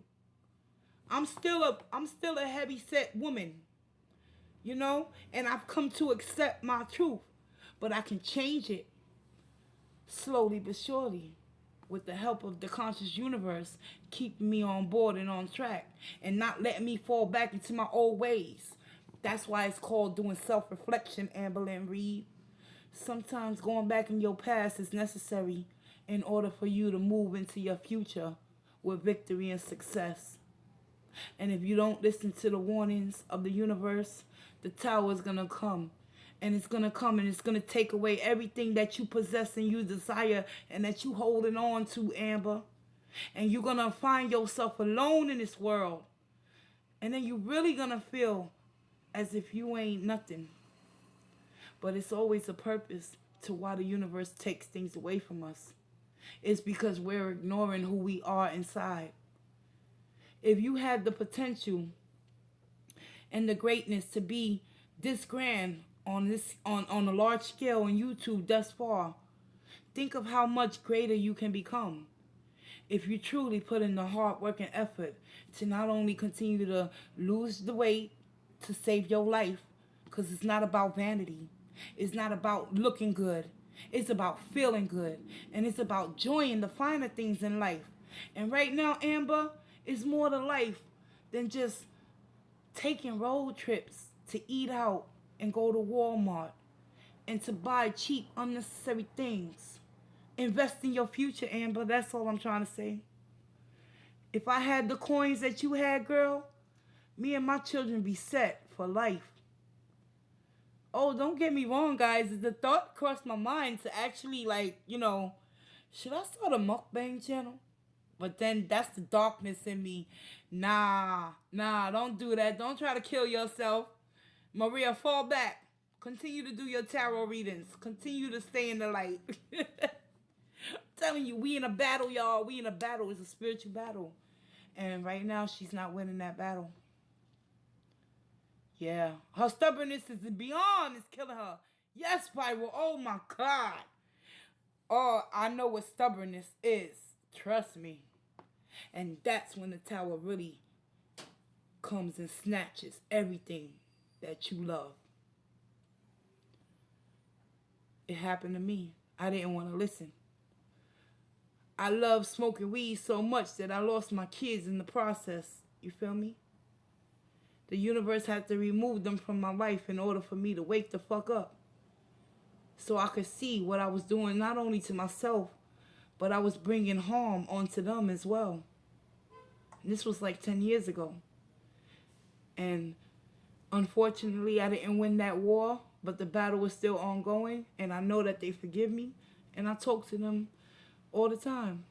I'm still a heavy set woman, you know, and I've come to accept my truth, but I can change it slowly but surely with the help of the conscious universe keeping me on board and on track and not letting me fall back into my old ways. That's why it's called doing self-reflection, Amberlynn Reed. Sometimes going back in your past is necessary in order for you to move into your future with victory and success. And if you don't listen to the warnings of the universe, the tower is going to come. And it's going to come and it's going to take away everything that you possess and you desire and that you holding on to, Amber. And you're going to find yourself alone in this world. And then you're really going to feel as if you ain't nothing. But it's always a purpose to why the universe takes things away from us. It's because we're ignoring who we are inside. If you had the potential and the greatness to be this grand on a large scale on YouTube thus far, think of how much greater you can become if you truly put in the hard work and effort to not only continue to lose the weight to save your life, because it's not about vanity. It's not about looking good. It's about feeling good. And it's about enjoying the finer things in life. And right now, Amber, it's more to life than just taking road trips to eat out and go to Walmart and to buy cheap, unnecessary things. Invest in your future, Amber. That's all I'm trying to say. If I had the coins that you had, girl, me and my children be set for life. Oh, don't get me wrong, guys. The thought crossed my mind to actually, like, should I start a mukbang channel? But then that's the darkness in me. Nah, don't do that. Don't try to kill yourself. Maria, fall back. Continue to do your tarot readings. Continue to stay in the light. I'm telling you, we in a battle, y'all. We in a battle. It's a spiritual battle. And right now, she's not winning that battle. Yeah. Her stubbornness is beyond. It's killing her. Yes, Spiral. Oh, my God. Oh, I know what stubbornness is. Trust me. And that's when the tower really comes and snatches everything that you love. It happened to me. I didn't want to listen. I love smoking weed so much that I lost my kids in the process. You feel me? The universe had to remove them from my life in order for me to wake the fuck up. So I could see what I was doing not only to myself, but I was bringing harm onto them as well. And this was like 10 years ago. And unfortunately, I didn't win that war, but the battle was still ongoing. And I know that they forgive me. And I talk to them all the time.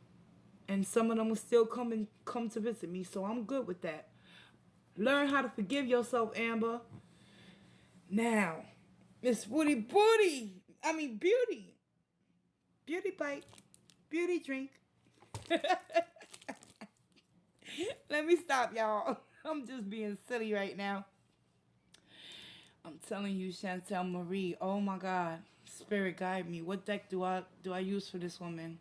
And some of them will still come to visit me. So I'm good with that. Learn how to forgive yourself, Amber. Now, it's Beauty. Beauty bite. Beauty drink. Let me stop, y'all. I'm just being silly right now. I'm telling you, Chantal Marie. Oh my God. Spirit guide me. What deck do I use for this woman?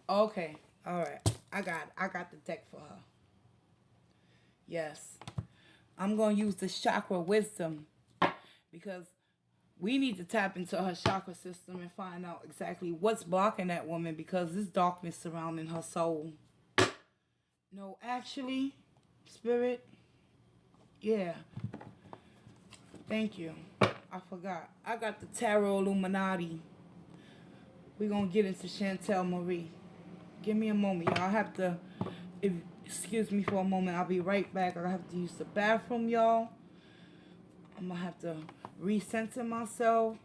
Okay. All right. I got the deck for her. Yes. I'm going to use the chakra wisdom because we need to tap into her chakra system and find out exactly what's blocking that woman because there's darkness surrounding her soul. No, actually, Spirit, yeah. Thank you. I forgot. I got the Tarot Illuminati. We're going to get into Chantal Marie. Give me a moment, y'all. I have to, excuse me for a moment. I'll be right back. I have to use the bathroom, y'all. I'm going to have to recenter myself.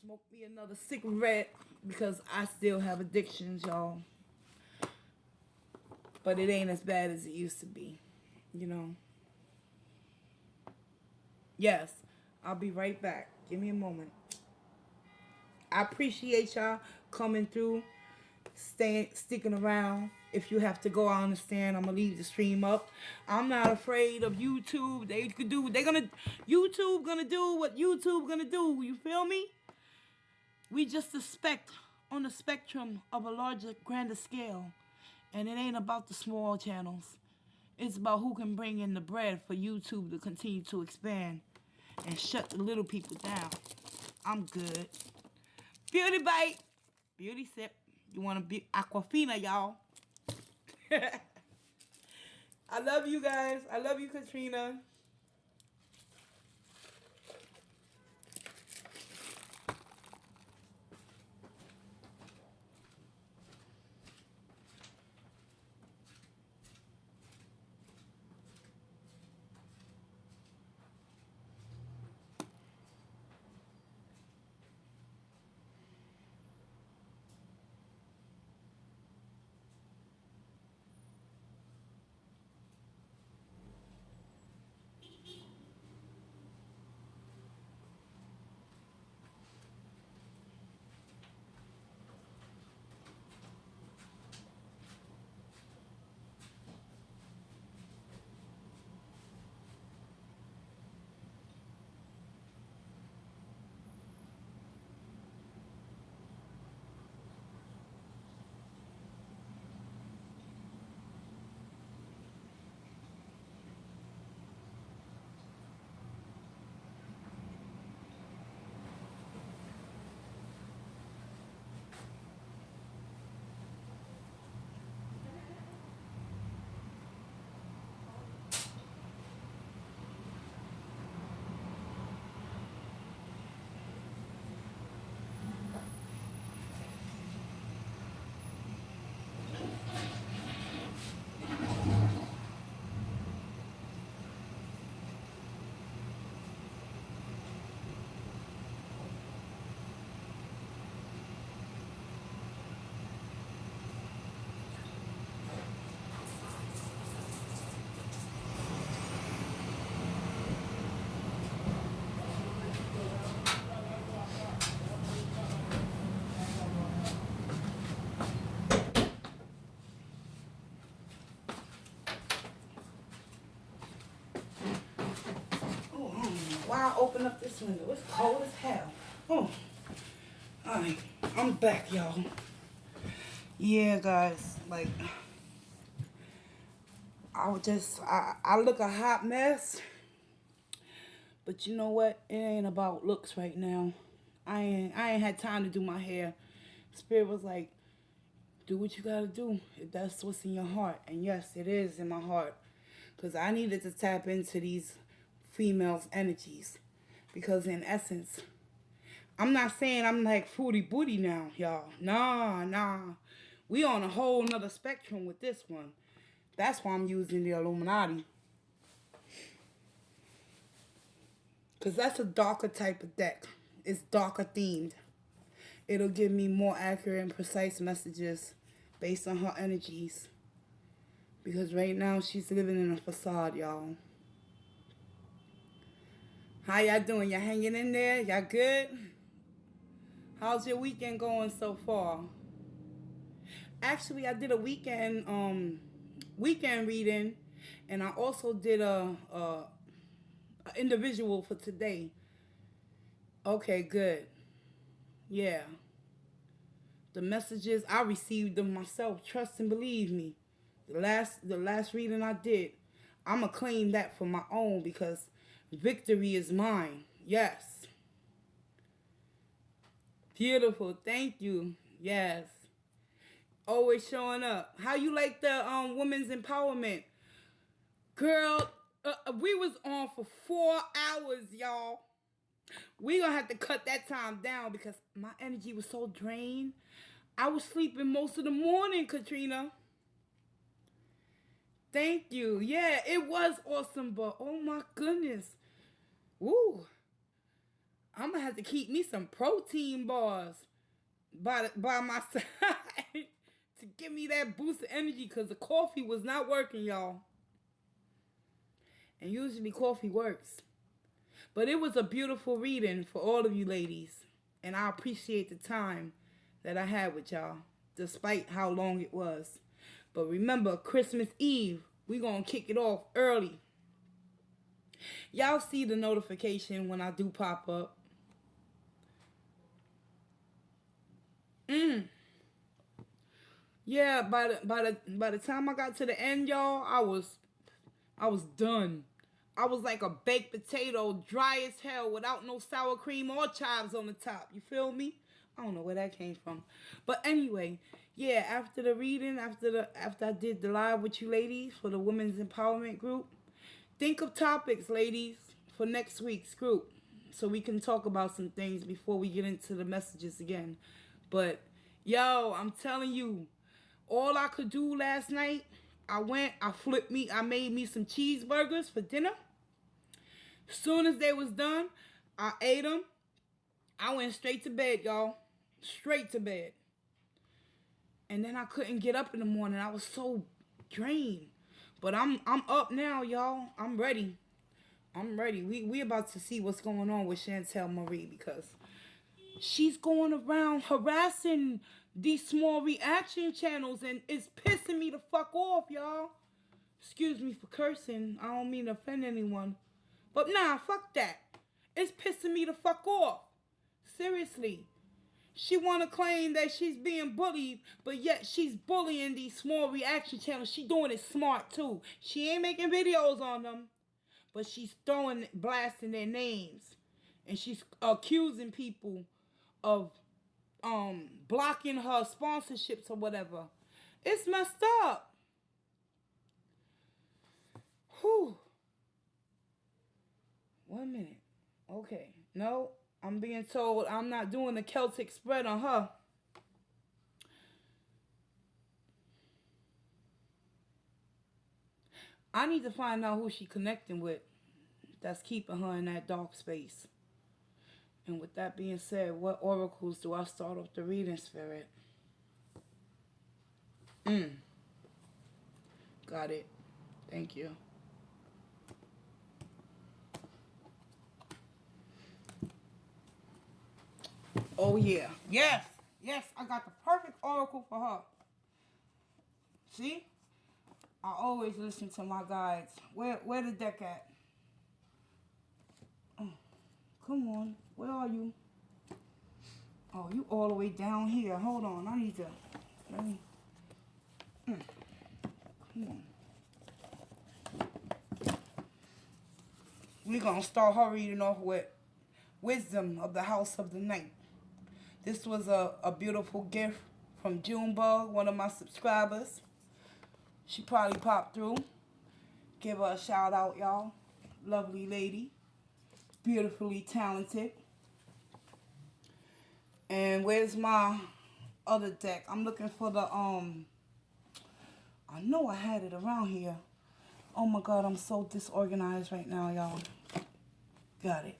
Smoke me another cigarette because I still have addictions, y'all. But it ain't as bad as it used to be, Yes, I'll be right back. Give me a moment. I appreciate y'all coming through, sticking around. If you have to go, I understand. I'm gonna leave the stream up. I'm not afraid of YouTube. They could do. They're gonna. YouTube gonna do what YouTube gonna do. You feel me? We just suspect on the spectrum of a larger, grander scale, and it ain't about the small channels. It's about who can bring in the bread for YouTube to continue to expand and shut the little people down. I'm good. Beauty bite. Beauty sip. You want to be Aquafina, y'all. I love you guys. I love you, Katrina. Why I open up this window? It's cold as hell. Oh, alright, I'm back, y'all. Yeah, guys, like, I look a hot mess, but you know what? It ain't about looks right now. I ain't had time to do my hair. Spirit was like, do what you gotta do if that's what's in your heart. And yes, it is in my heart, because I needed to tap into these females' energies, because in essence, I'm not saying I'm like fruity booty now, y'all. Nah. We on a whole nother spectrum with this one. That's why I'm using the Illuminati, because that's a darker type of deck. It's darker themed. It'll give me more accurate and precise messages based on her energies, because right now she's living in a facade, y'all. How y'all doing? Y'all hanging in there? Y'all good? How's your weekend going so far? Actually, I did a weekend reading, and I also did a individual for today. Okay, good. Yeah. The messages, I received them myself. Trust and believe me. The last reading I did, I'ma claim that for my own, because victory is mine. Yes. Beautiful. Thank you. Yes. Always showing up. How you like the women's empowerment? Girl, we was on for 4 hours, y'all. We gonna have to cut that time down because my energy was so drained. I was sleeping most of the morning, Katrina. Thank you. Yeah, it was awesome, but oh my goodness. Woo. I'm gonna have to keep me some protein bars by my side to give me that boost of energy, because the coffee was not working, y'all. And usually coffee works. But it was a beautiful reading for all of you ladies. And I appreciate the time that I had with y'all. despite how long it was. But remember, Christmas Eve, we gonna kick it off early. Y'all see the notification when I do pop up. Yeah, by the time I got to the end, y'all, I was done. I was like a baked potato, dry as hell, without no sour cream or chives on the top. You feel me? I don't know where that came from. But anyway, yeah, after the reading, after I did the live with you ladies for the women's empowerment group, think of topics, ladies, for next week's group, so we can talk about some things before we get into the messages again. But yo, I'm telling you, all I could do last night, I made me some cheeseburgers for dinner. Soon as they was done, I ate them. I went straight to bed, y'all. Straight to bed. And then I couldn't get up in the morning. I was so drained. But I'm up now, y'all. I'm ready. We about to see what's going on with Chantal Marie, because she's going around harassing these small reaction channels, and it's pissing me the fuck off, y'all. Excuse me for cursing. I don't mean to offend anyone. But nah, fuck that. It's pissing me the fuck off. Seriously. She want to claim that she's being bullied, but yet she's bullying these small reaction channels. She doing it smart too. She ain't making videos on them, but she's blasting their names. And she's accusing people of blocking her sponsorships or whatever. It's messed up. Whew. 1 minute. Okay. No, I'm being told I'm not doing the Celtic spread on her. I need to find out who she connecting with that's keeping her in that dark space. And with that being said, what oracles do I start off the reading, Spirit? Got it. Thank you. Oh, yeah. Yes. Yes, I got the perfect oracle for her. See? I always listen to my guides. Where the deck at? Oh, come on. Where are you? Oh, you all the way down here. Hold on. I need to... Let me... Come on. We're going to start her reading off with Wisdom of the House of the Night. This was a beautiful gift from Junebug, one of my subscribers. She probably popped through. Give her a shout out, y'all. Lovely lady. Beautifully talented. And where's my other deck? I'm looking for the, I know I had it around here. Oh my God, I'm so disorganized right now, y'all. Got it.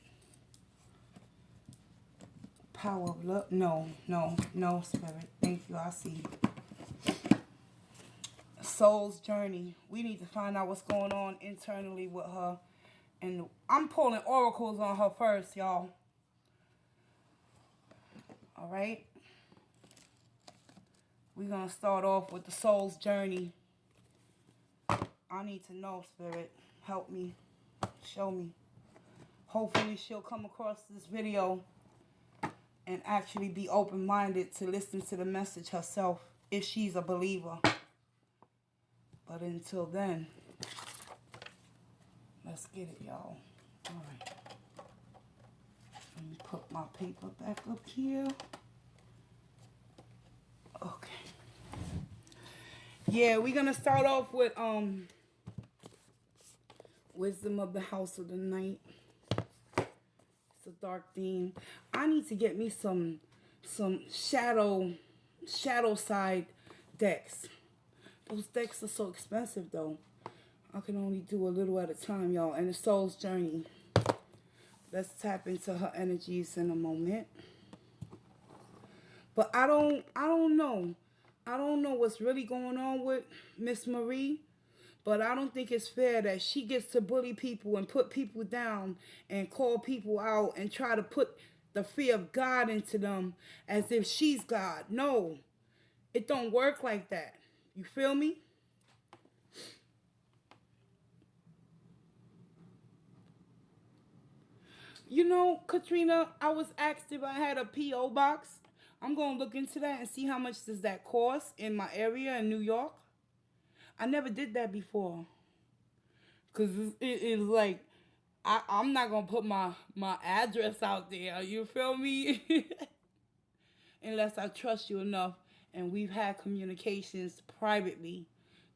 Power of love. No, Spirit. Thank you. I see. Soul's journey. We need to find out what's going on internally with her. And I'm pulling oracles on her first, y'all. All right. We're going to start off with the soul's journey. I need to know, Spirit. Help me. Show me. Hopefully she'll come across this video and actually be open-minded to listen to the message herself if she's a believer. But until then, let's get it, y'all. All right. Let me put my paper back up here. Okay. Yeah, we're going to start off with Wisdom of the House of the Night. It's a dark theme. I need to get me some shadow side decks. Those decks are so expensive though. I can only do a little at a time, y'all. And the soul's journey. Let's tap into her energies in a moment. But I don't know. I don't know what's really going on with Miss Marie. But I don't think it's fair that she gets to bully people and put people down and call people out and try to put the fear of God into them as if she's God. No. It don't work like that. You feel me? You know, Katrina, I was asked if I had a P.O. box. I'm going to look into that and see how much does that cost in my area in New York. I never did that before. Because it's like, I'm not going to put my address out there. You feel me? Unless I trust you enough. And we've had communications privately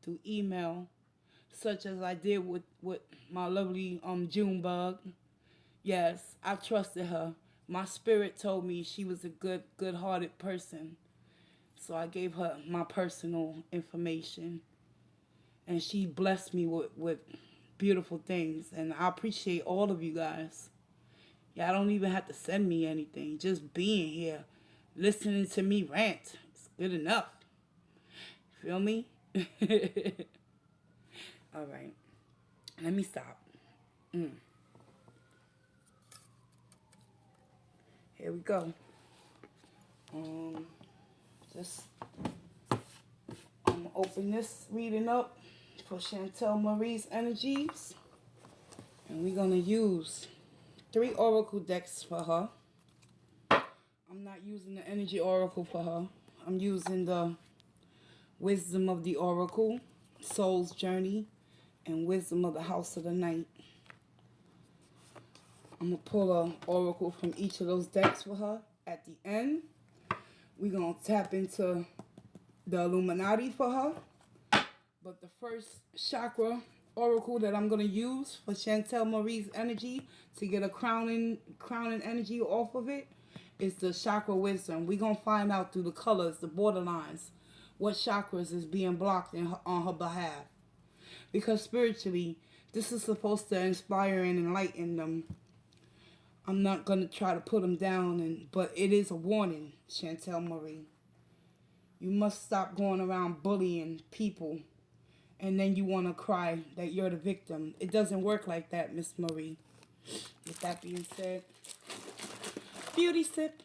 through email, such as I did with my lovely Junebug. Yes, I trusted her. My spirit told me she was a good-hearted person. So I gave her my personal information. And she blessed me with beautiful things. And I appreciate all of you guys. Yeah, I don't even have to send me anything. Just being here, listening to me rant. It's good enough. Feel me? All right. Let me stop. Here we go. Um, just I'm gonna open this reading up for Chantal Marie's energies, and we're gonna use 3 oracle decks for her. I'm not using the energy oracle for her. I'm using the wisdom of the oracle, soul's journey, and wisdom of the house of the night. I'm gonna pull a oracle from each of those decks for her. At the end, we're gonna tap into the Illuminati for her. But the first chakra oracle that I'm gonna use for Chantal Marie's energy to get a crowning energy off of it is the chakra wisdom. We're gonna find out through the colors, the borderlines, what chakras is being blocked on her behalf. Because spiritually, this is supposed to inspire and enlighten them. I'm not gonna try to put them down, but it is a warning, Chantal Marie. You must stop going around bullying people and then you want to cry that you're the victim. It doesn't work like that, Miss Marie. With that being said, beauty sip.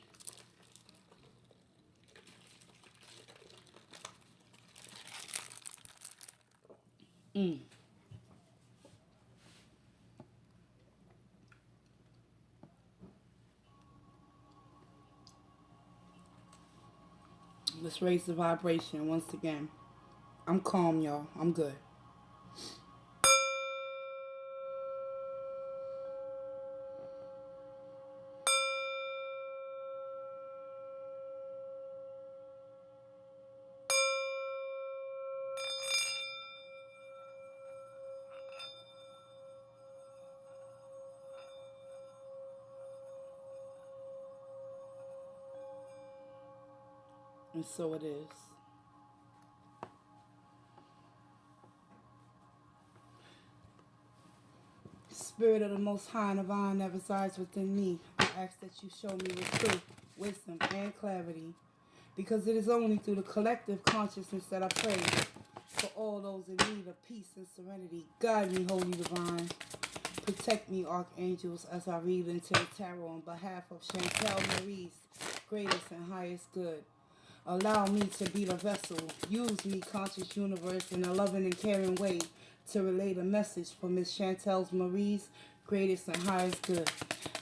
Let's raise the vibration once again. I'm calm, y'all. I'm good. And so it is. Spirit of the Most High and Divine that resides within me, I ask that you show me with truth, wisdom, and clarity. Because it is only through the collective consciousness that I pray for all those in need of peace and serenity. Guide me, Holy Divine. Protect me, archangels, as I read into the tarot on behalf of Chantal Marie's greatest and highest good. Allow me to be the vessel. Use me, conscious universe, in a loving and caring way to relay the message for Miss Chantal Marie's greatest and highest good.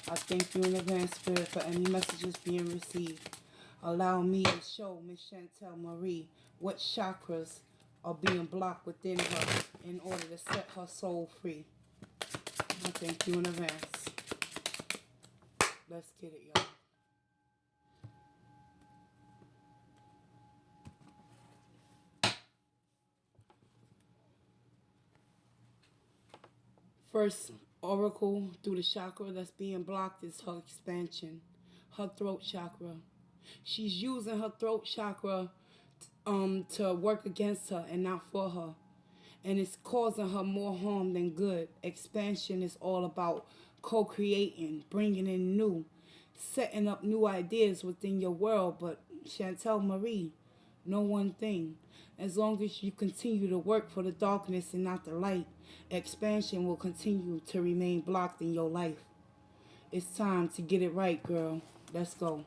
I thank you in advance, Spirit, for any messages being received. Allow me to show Miss Chantal Marie what chakras are being blocked within her in order to set her soul free. I thank you in advance. Let's get it, y'all. First oracle through the chakra that's being blocked is her expansion, her throat chakra. She's using her throat chakra to work against her and not for her. And it's causing her more harm than good. Expansion is all about co-creating, bringing in new, setting up new ideas within your world. But Chantal Marie, know one thing. As long as you continue to work for the darkness and not the light, expansion will continue to remain blocked in your life. It's time to get it right, girl. Let's go.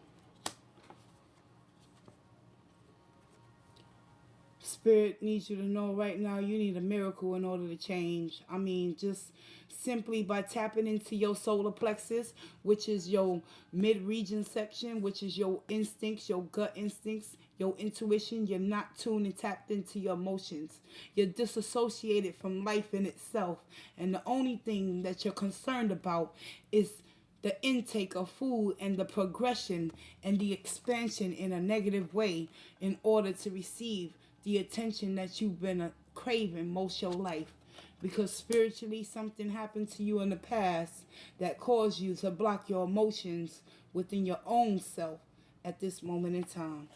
Spirit needs you to know right now you need a miracle in order to change. I mean, just simply by tapping into your solar plexus, which is your mid-region section, which is your instincts, your gut instincts, your intuition. You're not tuned and tapped into your emotions. You're disassociated from life in itself. And the only thing that you're concerned about is the intake of food and the progression and the expansion in a negative way in order to receive the attention that you've been craving most your life. Because spiritually something happened to you in the past that caused you to block your emotions within your own self at this moment in time.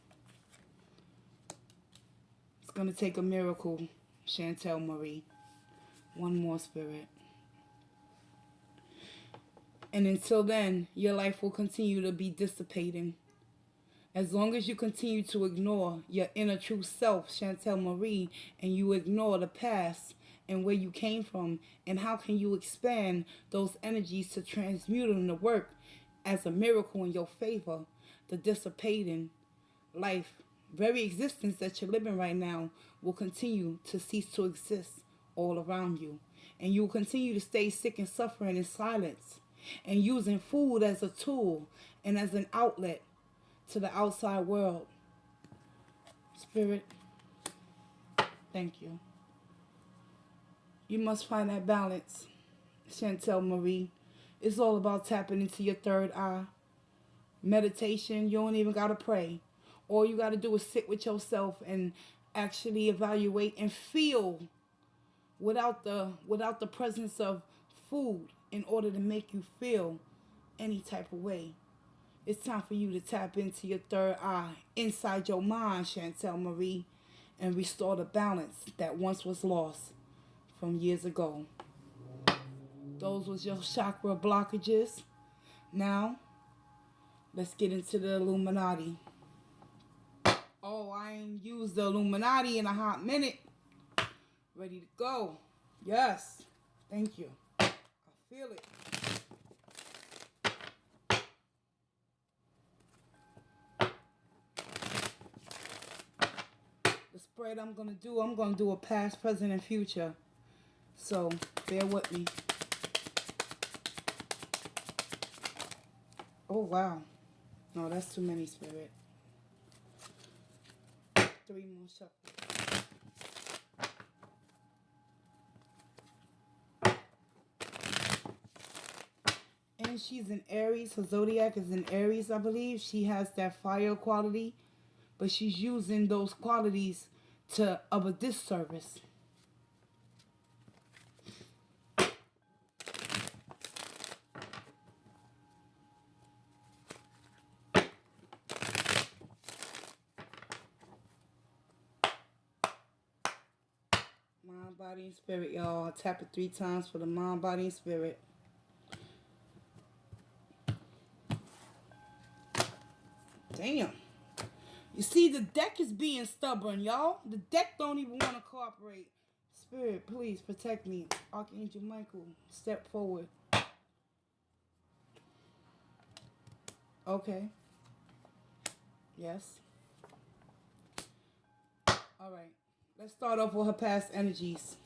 It's going to take a miracle, Chantal Marie. One more, Spirit. And until then, your life will continue to be dissipating. As long as you continue to ignore your inner true self, Chantal Marie, and you ignore the past and where you came from, and how can you expand those energies to transmute them to work as a miracle in your favor, the dissipating life, very existence that you're living right now will continue to cease to exist all around you. And you will continue to stay sick and suffering in silence and using food as a tool and as an outlet to the outside world. Spirit, thank you. You must find that balance, Chantal Marie. It's all about tapping into your third eye. Meditation, you don't even got to pray. All you got to do is sit with yourself and actually evaluate and feel without the presence of food in order to make you feel any type of way. It's time for you to tap into your third eye inside your mind, Chantal Marie, and restore the balance that once was lost from years ago. Those was your chakra blockages. Now, let's get into the Illuminati. Oh, I ain't used the Illuminati in a hot minute. Ready to go. Yes. Thank you. I feel it. The spread I'm going to do a past, present, and future. So, bear with me. Oh, wow. No, that's too many, Spirit. 3 more shuffles. And she's in Aries. Her zodiac is in Aries, I believe. She has that fire quality, but she's using those qualities of a disservice. Mind, body, and spirit, y'all. I tap it 3 times for the mind, body, and spirit. Damn. You see, the deck is being stubborn, y'all. The deck don't even want to cooperate. Spirit, please protect me. Archangel Michael, step forward. Okay. Yes. All right. Let's start off with her past energies.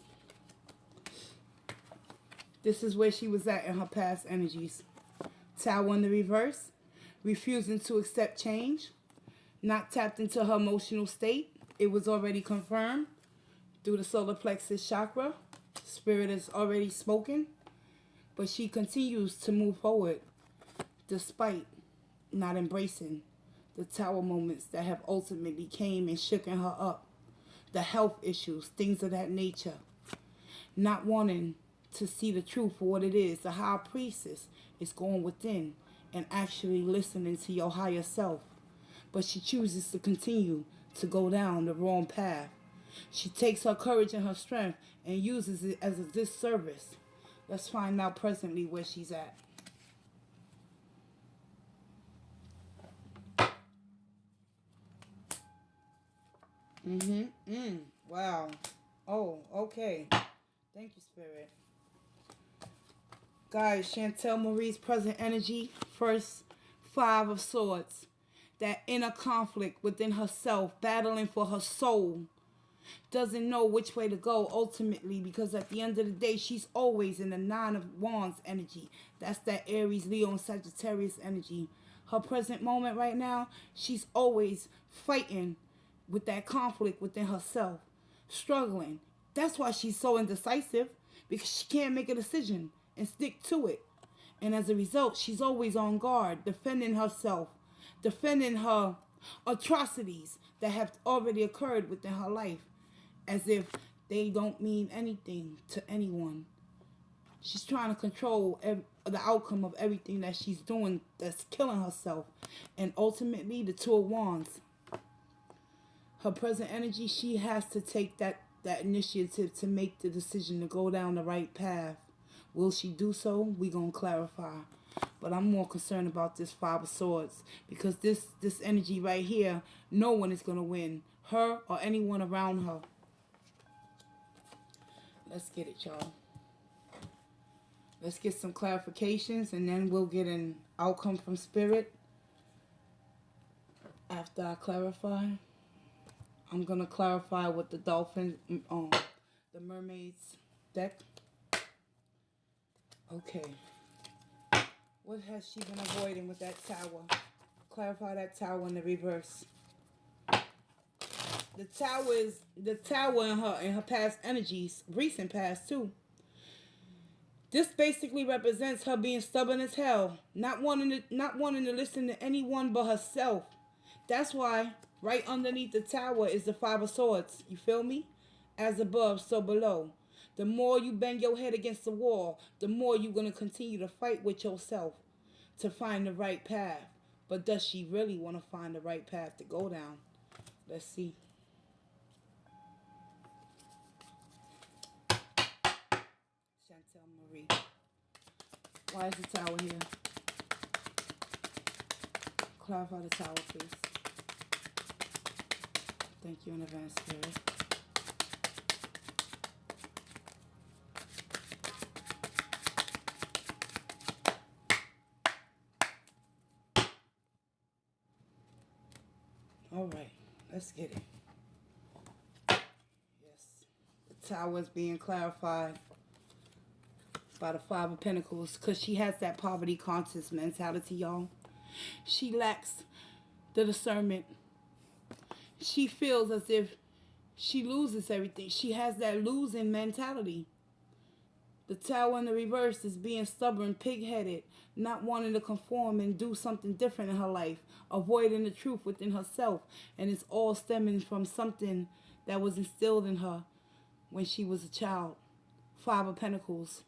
This is where she was at in her past energies. Tower in the reverse. Refusing to accept change. Not tapped into her emotional state. It was already confirmed through the solar plexus chakra. Spirit has already spoken. But she continues to move forward despite not embracing the tower moments that have ultimately came and shooken her up. The health issues, things of that nature. Not wanting to see the truth for what it is. The high priestess is going within and actually listening to your higher self. But she chooses to continue to go down the wrong path. She takes her courage and her strength and uses it as a disservice. Let's find out presently where she's at. Wow. Oh, okay. Thank you, Spirit. Guys, Chantal Marie's present energy. First, 5 of Swords. That inner conflict within herself, battling for her soul. doesn't know which way to go ultimately, because at the end of the day, she's always in the Nine of Wands energy. That's that Aries, Leo, and Sagittarius energy. Her present moment right now, she's always fighting with that conflict within herself, struggling. That's why she's so indecisive, because she can't make a decision and stick to it. And as a result, she's always on guard, defending herself, defending her atrocities that have already occurred within her life, as if they don't mean anything to anyone. She's trying to control the outcome of everything that she's doing that's killing herself. And ultimately, the Two of Wands. Her present energy, she has to take that initiative to make the decision to go down the right path. Will she do so? We're going to clarify. But I'm more concerned about this Five of Swords, because this energy right here, no one is going to win. Her or anyone around her. Let's get it, y'all. Let's get some clarifications, and then we'll get an outcome from Spirit. After I clarify, I'm going to clarify with the Dolphin, the Mermaids deck. Okay. What has she been avoiding with that Tower? Clarify that Tower in the reverse. The Tower is the Tower in her past energies, recent past too. This basically represents her being stubborn as hell, not wanting to listen to anyone but herself. That's why right underneath the Tower is the Five of Swords. You feel me? As above, so below. The more you bang your head against the wall, the more you're going to continue to fight with yourself to find the right path. But does she really want to find the right path to go down? Let's see. Chantal Marie. Why is the Tower here? Clarify the Tower, please. Thank you in advance, Spirit. All right, let's get it. Yes, the Tower is being clarified by the Five of Pentacles, because she has that poverty conscious mentality, y'all. She lacks the discernment. She feels as if she loses everything. She has that losing mentality. The Tower in the reverse is being stubborn, pig-headed, not wanting to conform and do something different in her life, avoiding the truth within herself. And it's all stemming from something that was instilled in her when she was a child. Five of Pentacles.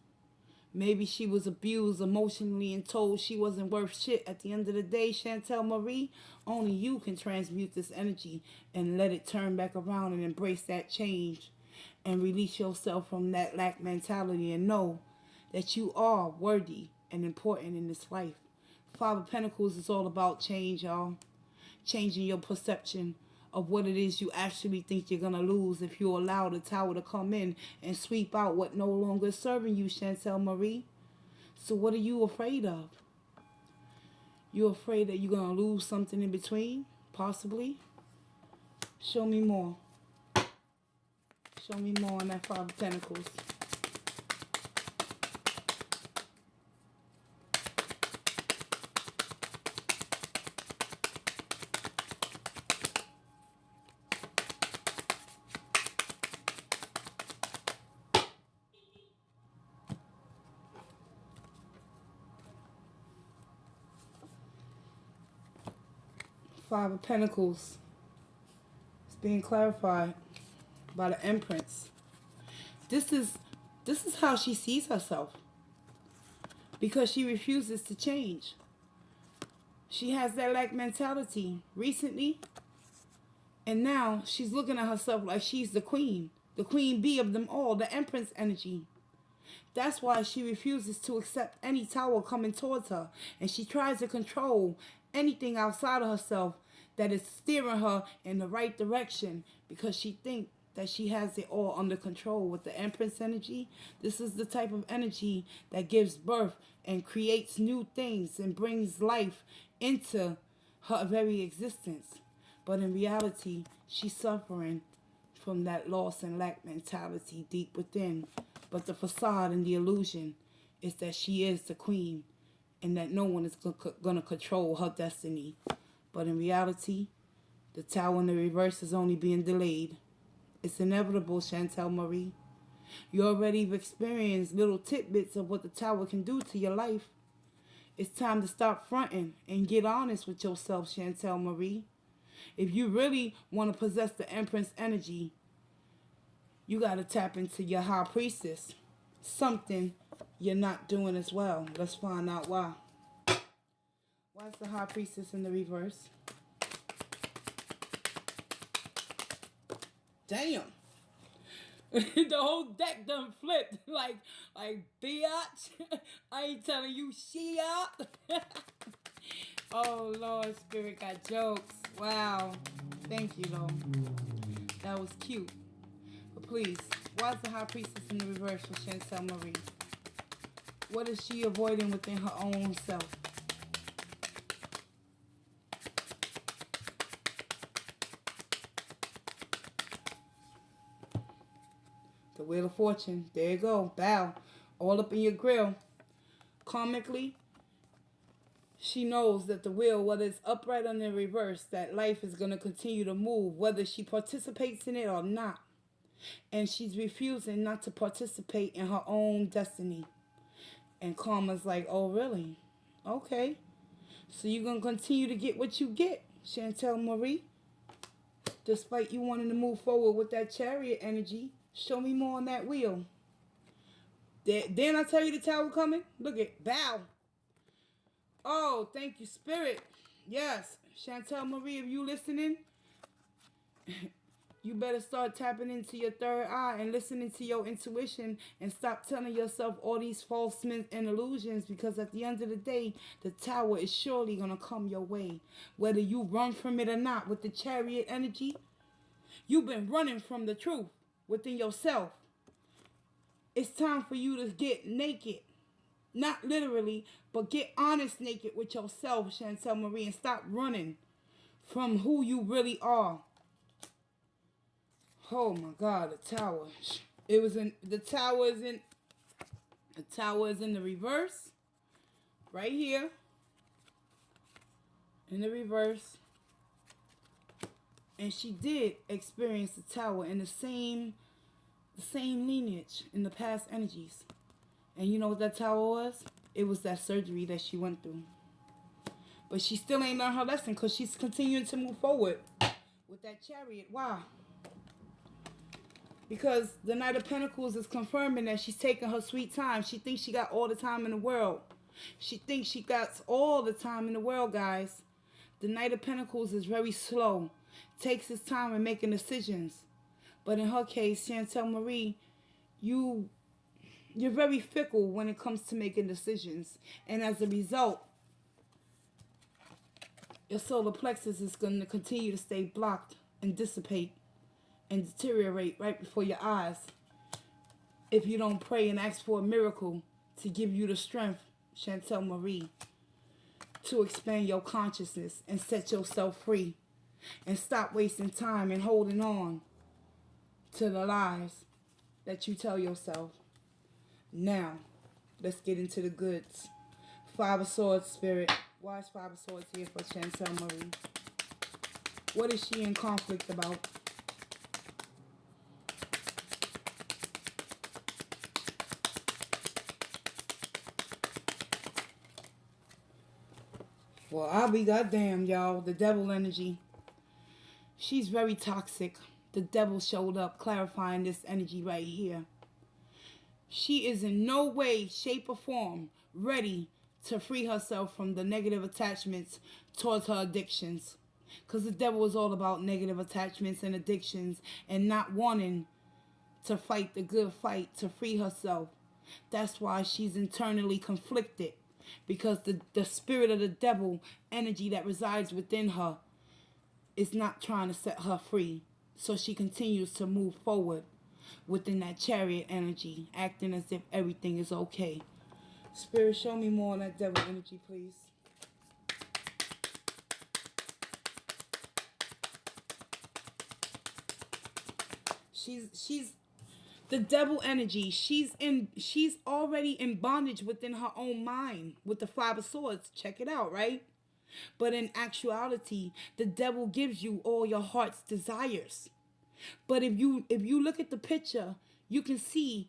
Maybe she was abused emotionally and told she wasn't worth shit. At the end of the day, Chantal Marie, only you can transmute this energy and let it turn back around and embrace that change and release yourself from that lack mentality and know that you are worthy and important in this life. Five of Pentacles is all about change, y'all. Changing your perception of what it is you actually think you're going to lose if you allow the Tower to come in and sweep out what no longer is serving you, Chantal Marie. So what are you afraid of? You're afraid that you're going to lose something in between? Possibly? Show me more. Show me more on that Five of Pentacles. Five of Pentacles. It's being clarified by the Empress. This is how she sees herself, because she refuses to change. She has that lack mentality recently, and now she's looking at herself like she's the queen bee of them all, the Empress energy. That's why she refuses to accept any Tower coming towards her, and she tries to control anything outside of herself that is steering her in the right direction, because she thinks that she has it all under control. With the Empress energy, this is the type of energy that gives birth and creates new things and brings life into her very existence. But in reality, she's suffering from that loss and lack mentality deep within. But the facade and the illusion is that she is the queen and that no one is going to control her destiny. But in reality, the tower in the reverse is only being delayed. It's inevitable, Chantal Marie. You already have experienced little tidbits of what the tower can do to your life. It's time to stop fronting and get honest with yourself, Chantal Marie. If you really want to possess the Empress energy, you got to tap into your high priestess. Something you're not doing as well. Let's find out why. Why is the high priestess in the reverse? Damn. The whole deck done flipped. Like biatch. I ain't telling you she out. Oh, Lord, Spirit got jokes. Wow. Thank you, though. That was cute. But please, why is the high priestess in the reverse for Chantal Marie? What is she avoiding within her own self? The Wheel of Fortune. There you go. Bow. All up in your grill. Karmically, she knows that the wheel, whether it's upright or in the reverse, that life is going to continue to move, whether she participates in it or not. And she's refusing not to participate in her own destiny. And Karma's like, oh, really? Okay. So you're going to continue to get what you get, Chantal Marie. Despite you wanting to move forward with that chariot energy, show me more on that wheel. Didn't I tell you the tower coming? Look at bow. Oh, thank you, Spirit. Yes, Chantal Marie, if you listening, you better start tapping into your third eye and listening to your intuition and stop telling yourself all these false myths and illusions, because at the end of the day, the tower is surely going to come your way. Whether you run from it or not, with the chariot energy, you've been running from the truth within yourself. It's time for you to get naked. Not literally, but get honest naked with yourself, Chantal Marie, and stop running from who you really are. Oh my God, the tower. The tower is in the reverse. Right here. In the reverse. And she did experience the tower in the same lineage in the past energies. And you know what that tower was? It was that surgery that she went through. But she still ain't learned her lesson because she's continuing to move forward with that chariot. Why? Because the Knight of Pentacles is confirming that she's taking her sweet time. She thinks she got all the time in the world. She thinks she got all the time in the world, guys. The Knight of Pentacles is very slow. Takes his time in making decisions. But in her case, Chantal Marie, you're very fickle when it comes to making decisions. And as a result, your solar plexus is going to continue to stay blocked and dissipate and deteriorate right before your eyes if you don't pray and ask for a miracle to give you the strength, Chantal Marie, to expand your consciousness and set yourself free and stop wasting time and holding on to the lies that you tell yourself. Now, let's get into the goods. Five of Swords, Spirit. Why is Five of Swords here for Chantal Marie? What is she in conflict about? Well, I'll be goddamn, y'all. The devil energy. She's very toxic. The devil showed up clarifying this energy right here. She is in no way, shape, or form ready to free herself from the negative attachments towards her addictions. Because the devil is all about negative attachments and addictions and not wanting to fight the good fight to free herself. That's why she's internally conflicted. Because the spirit of the devil energy that resides within her is not trying to set her free. So she continues to move forward within that chariot energy, acting as if everything is okay. Spirit, show me more on that devil energy, please. She's the devil energy. She's already in bondage within her own mind with the Five of Swords. Check it out, right? But in actuality, the devil gives you all your heart's desires. But if you look at the picture, you can see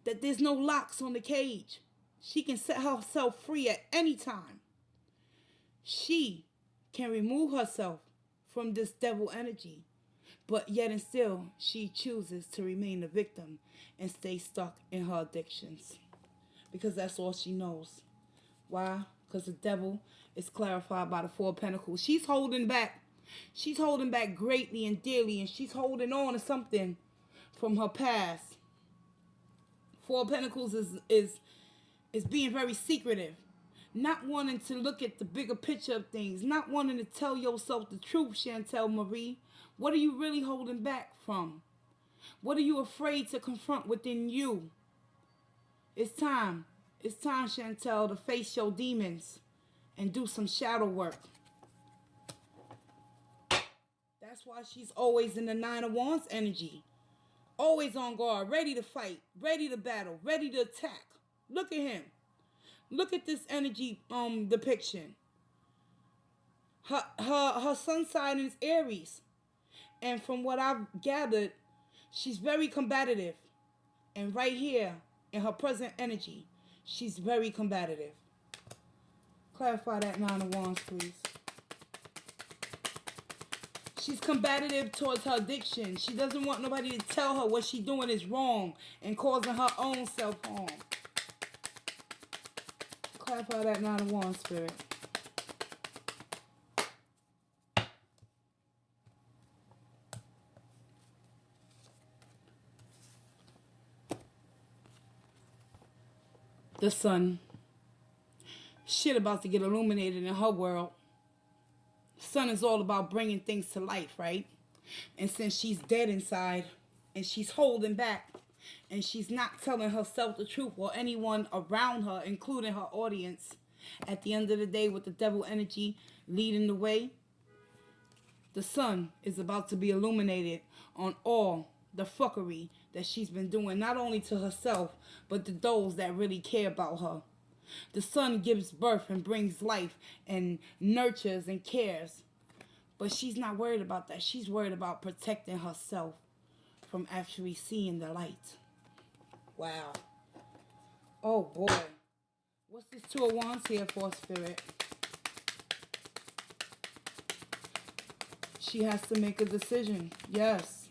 that there's no locks on the cage. She can set herself free at any time. She can remove herself from this devil energy. But yet and still, she chooses to remain a victim and stay stuck in her addictions. Because that's all she knows. Why? Because the devil is clarified by the Four of Pentacles. She's holding back. She's holding back greatly and dearly, and she's holding on to something from her past. Four of Pentacles is being very secretive. Not wanting to look at the bigger picture of things. Not wanting to tell yourself the truth, Chantal Marie. What are you really holding back from? What are you afraid to confront within you? It's time. It's time, Chantal, to face your demons and do some shadow work. That's why she's always in the Nine of Wands energy. Always on guard, ready to fight, ready to battle, ready to attack. Look at him. Look at this energy depiction. Her sun sign is Aries. And from what I've gathered, she's very combative. And right here, in her present energy, she's very combative. Clarify that Nine of Wands, please. She's combative towards her addiction. She doesn't want nobody to tell her what she's doing is wrong and causing her own self-harm. Clarify that Nine of Wands, Spirit. The sun. Shit about to get illuminated in her world. Sun is all about bringing things to life, right? And since she's dead inside and she's holding back and she's not telling herself the truth or anyone around her, including her audience, at the end of the day with the devil energy leading the way, the sun is about to be illuminated on all the fuckery that she's been doing, not only to herself, but to those that really care about her. The sun gives birth and brings life and nurtures and cares. But she's not worried about that. She's worried about protecting herself from actually seeing the light. Wow. Oh boy. What's this Two of Wands here for, Spirit? She has to make a decision. Yes.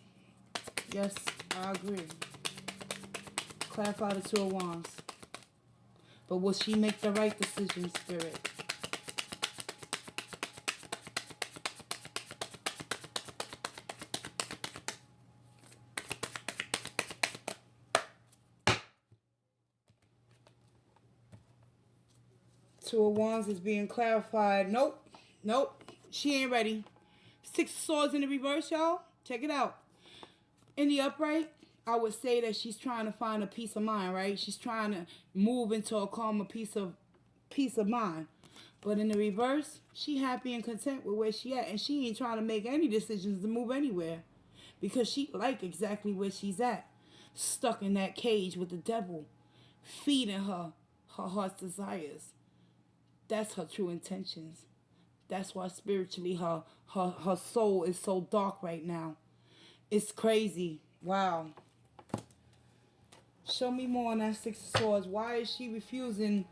Yes, I agree. Clarify the Two of Wands. But will she make the right decision, Spirit? Two of Wands is being clarified. Nope. Nope. She ain't ready. Six of Swords in the reverse, y'all. Check it out. In the upright, I would say that she's trying to find a peace of mind, right? She's trying to move into a calmer peace of mind. But in the reverse, she happy and content with where she at. And she ain't trying to make any decisions to move anywhere. Because she like exactly where she's at. Stuck in that cage with the devil. Feeding her heart's desires. That's her true intentions. That's why spiritually her soul is so dark right now. It's crazy. Wow. Show me more on that Six of Swords. Why is she refusing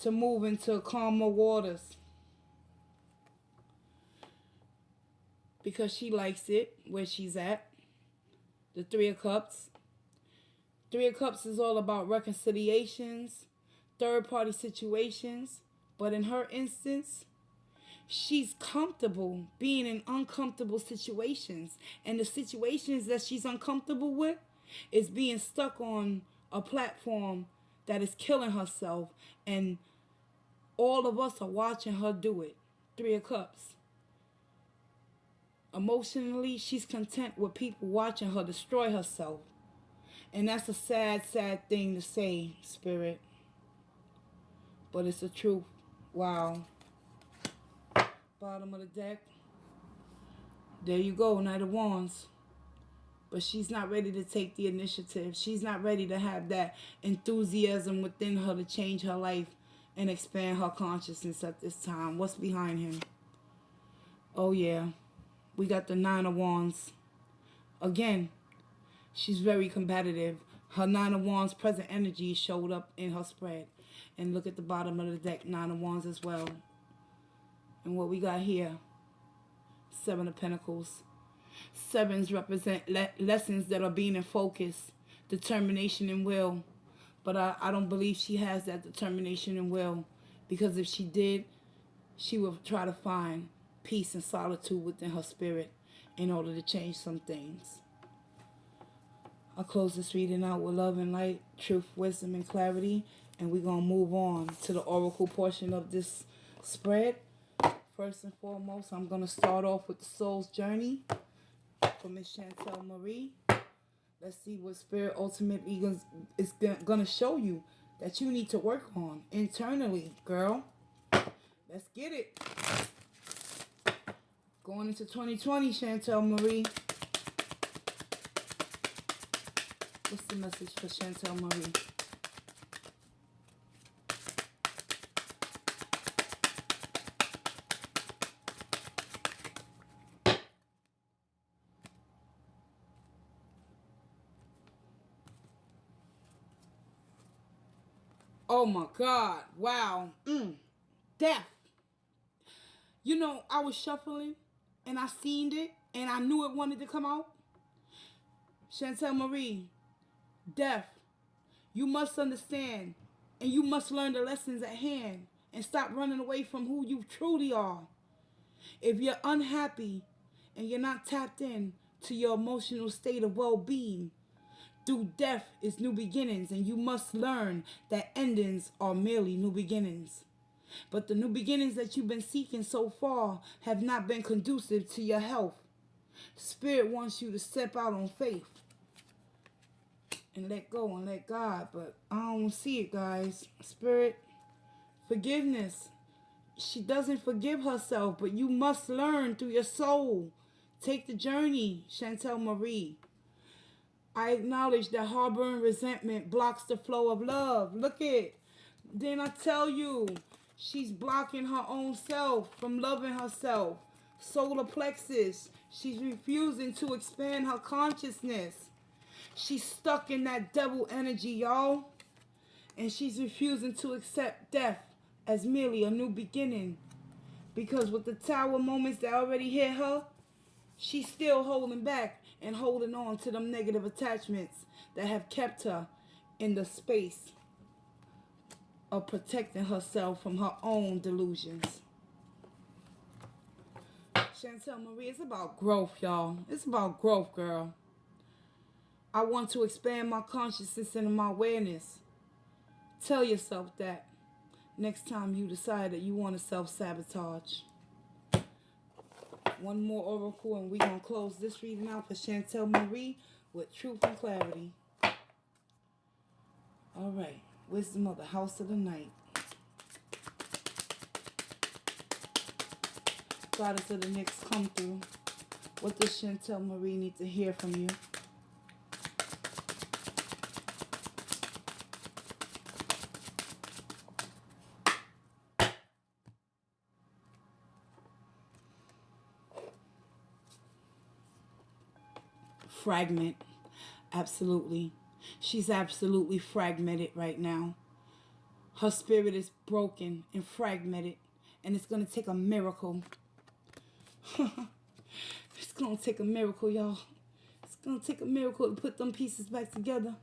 to move into calmer waters? Because she likes it where she's at. The Three of Cups. Three of Cups is all about reconciliations, third-party situations. But in her instance, she's comfortable being in uncomfortable situations. And the situations that she's uncomfortable with is being stuck on a platform that is killing herself. And all of us are watching her do it. Three of Cups. Emotionally, she's content with people watching her destroy herself. And that's a sad, sad thing to say, Spirit. But it's the truth. Wow. Bottom of the deck. There you go, Knight of Wands. but she's not ready to take the initiative. She's not ready to have that enthusiasm within her to change her life and expand her consciousness at this time. What's behind him? Oh, yeah. We got the Nine of Wands. Again, she's very competitive. Her Nine of Wands present energy showed up in her spread. And look at the bottom of the deck, Nine of Wands as well. And what we got here, Seven of Pentacles. Sevens represent lessons that are being in focus, determination and will. But I don't believe she has that determination and will, because if she did, she would try to find peace and solitude within her spirit in order to change some things. I'll close this reading out with love and light, truth, wisdom, and clarity. And we're going to move on to the oracle portion of this spread. First and foremost, I'm going to start off with the soul's journey for Miss Chantal Marie. Let's see what Spirit ultimately is going to show you that you need to work on internally, girl. Let's get it. Going into 2020, Chantal Marie. What's the message for Chantal Marie? Oh my God. Wow. Death. You know, I was shuffling and I seen it and I knew it wanted to come out. Chantal Marie, death. You must understand and you must learn the lessons at hand and stop running away from who you truly are. If you're unhappy and you're not tapped in to your emotional state of well-being, through death is new beginnings, and you must learn that endings are merely new beginnings. But the new beginnings that you've been seeking so far have not been conducive to your health. Spirit wants you to step out on faith and let go and let God, but I don't see it, guys. Spirit, forgiveness. She doesn't forgive herself, but you must learn through your soul. Take the journey, Chantal Marie. I acknowledge that harboring resentment blocks the flow of love. Look it. Then I tell you, she's blocking her own self from loving herself. Solar plexus. She's refusing to expand her consciousness. She's stuck in that devil energy, y'all. And she's refusing to accept death as merely a new beginning. Because with the tower moments that already hit her, she's still holding back and holding on to them negative attachments that have kept her in the space of protecting herself from her own delusions. Chantal Marie, it's about growth, y'all. It's about growth, girl. I want to expand my consciousness and my awareness. Tell yourself that next time you decide that you want to self-sabotage. One more oracle and we're going to close this reading out for Chantal Marie with truth and clarity. All right. Wisdom of the House of the Night. Goddess of the Nyx, come through. What does Chantal Marie need to hear from you? Fragment. Absolutely. She's absolutely fragmented right now. Her spirit is broken and fragmented, and it's going to take a miracle. It's going to take a miracle, y'all. It's going to take a miracle to put them pieces back together.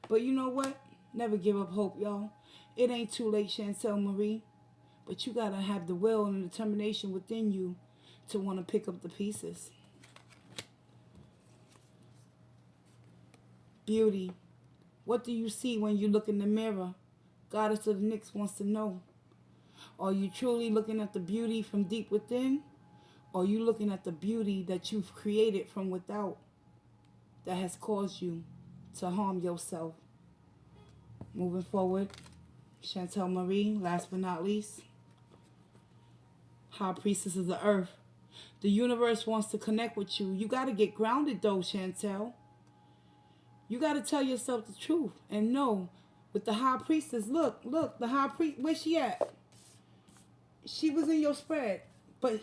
But you know what? Never give up hope, y'all. It ain't too late, Chantal Marie. But you got to have the will and the determination within you to want to pick up the pieces. Beauty. What do you see when you look in the mirror? Goddess of the Nyx wants to know. Are you truly looking at the beauty from deep within? Or are you looking at the beauty that you've created from without that has caused you to harm yourself? Moving forward, Chantal Marie, last but not least, High Priestess of the Earth. The universe wants to connect with you. You got to get grounded though, Chantal. You got to tell yourself the truth and know. With the high priestess, look, the high priest, where she at? She was in your spread, but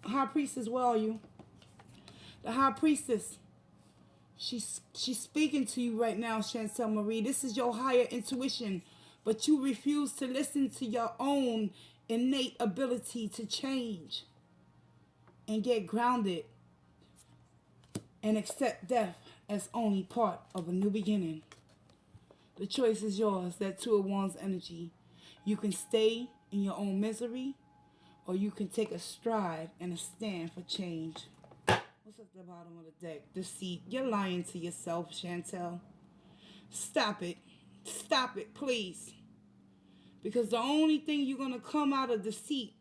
high priestess, where are you? The high priestess, she's speaking to you right now, Chantal Marie. This is your higher intuition, but you refuse to listen to your own innate ability to change and get grounded and accept death as only part of a new beginning. The choice is yours, that Two of Wands energy. You can stay in your own misery, or you can take a stride and a stand for change. What's at the bottom of the deck? Deceit. You're lying to yourself, Chantal. Stop it. Stop it, please. Because the only thing you're going to come out of deceit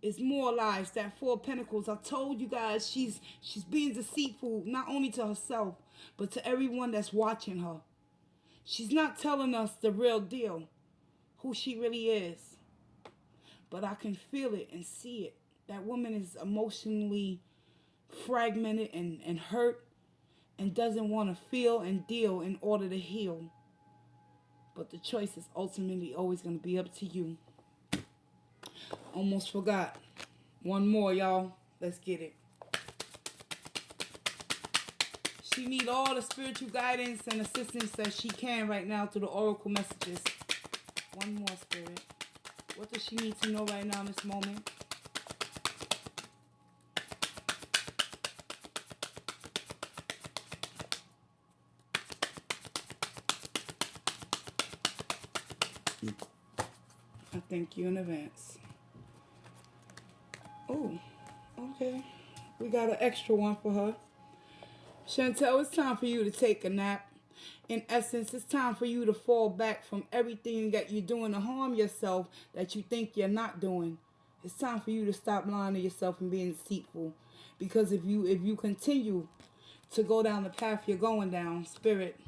is more lies. That Four of Pentacles. I told you guys she's being deceitful, not only to herself, but to everyone that's watching her. She's not telling us the real deal, who she really is. But I can feel it and see it. That woman is emotionally fragmented and hurt and doesn't want to feel and deal in order to heal. But the choice is ultimately always going to be up to you. Almost forgot. One more, y'all. Let's get it. She needs all the spiritual guidance and assistance that she can right now through the oracle messages. One more, Spirit. What does she need to know right now in this moment? I thank you in advance. Oh, okay. We got an extra one for her. Chantal, it's time for you to take a nap. In essence, it's time for you to fall back from everything that you're doing to harm yourself that you think you're not doing. It's time for you to stop lying to yourself and being deceitful. Because if you continue to go down the path you're going down, Spirit,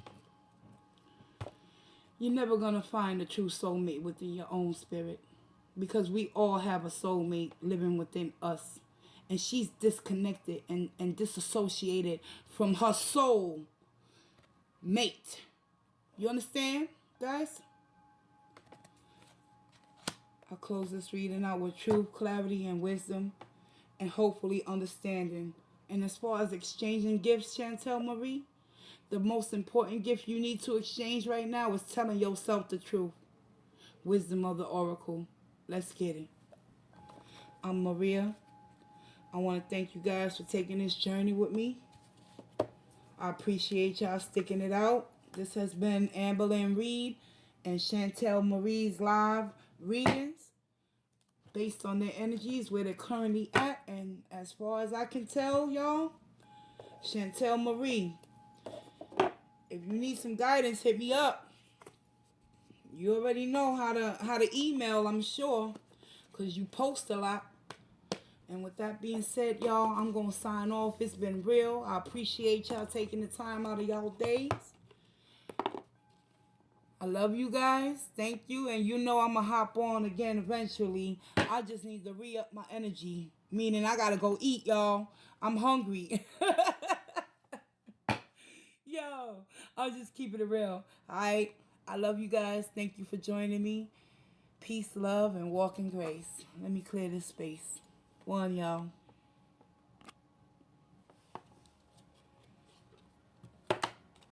you're never going to find a true soulmate within your own spirit. Because we all have a soulmate living within us. And she's disconnected and disassociated from her soul mate. You understand, guys? I'll close this reading out with truth, clarity, and wisdom, and hopefully understanding. And as far as exchanging gifts, Chantal Marie, the most important gift you need to exchange right now is telling yourself the truth. Wisdom of the Oracle. Let's get it. I'm Maria. I want to thank you guys for taking this journey with me. I appreciate y'all sticking it out. This has been Amberlynn Reed and Chantal Marie's live readings based on their energies, where they're currently at. And as far as I can tell, y'all, Chantal Marie, if you need some guidance, hit me up. You already know how to email, I'm sure, because you post a lot. And with that being said, y'all, I'm going to sign off. It's been real. I appreciate y'all taking the time out of y'all days. I love you guys. Thank you. And you know I'm going to hop on again eventually. I just need to re-up my energy. Meaning I got to go eat, y'all. I'm hungry. Yo, I'll just keep it real. All right. I love you guys. Thank you for joining me. Peace, love, and walk in grace. Let me clear this space. One, y'all.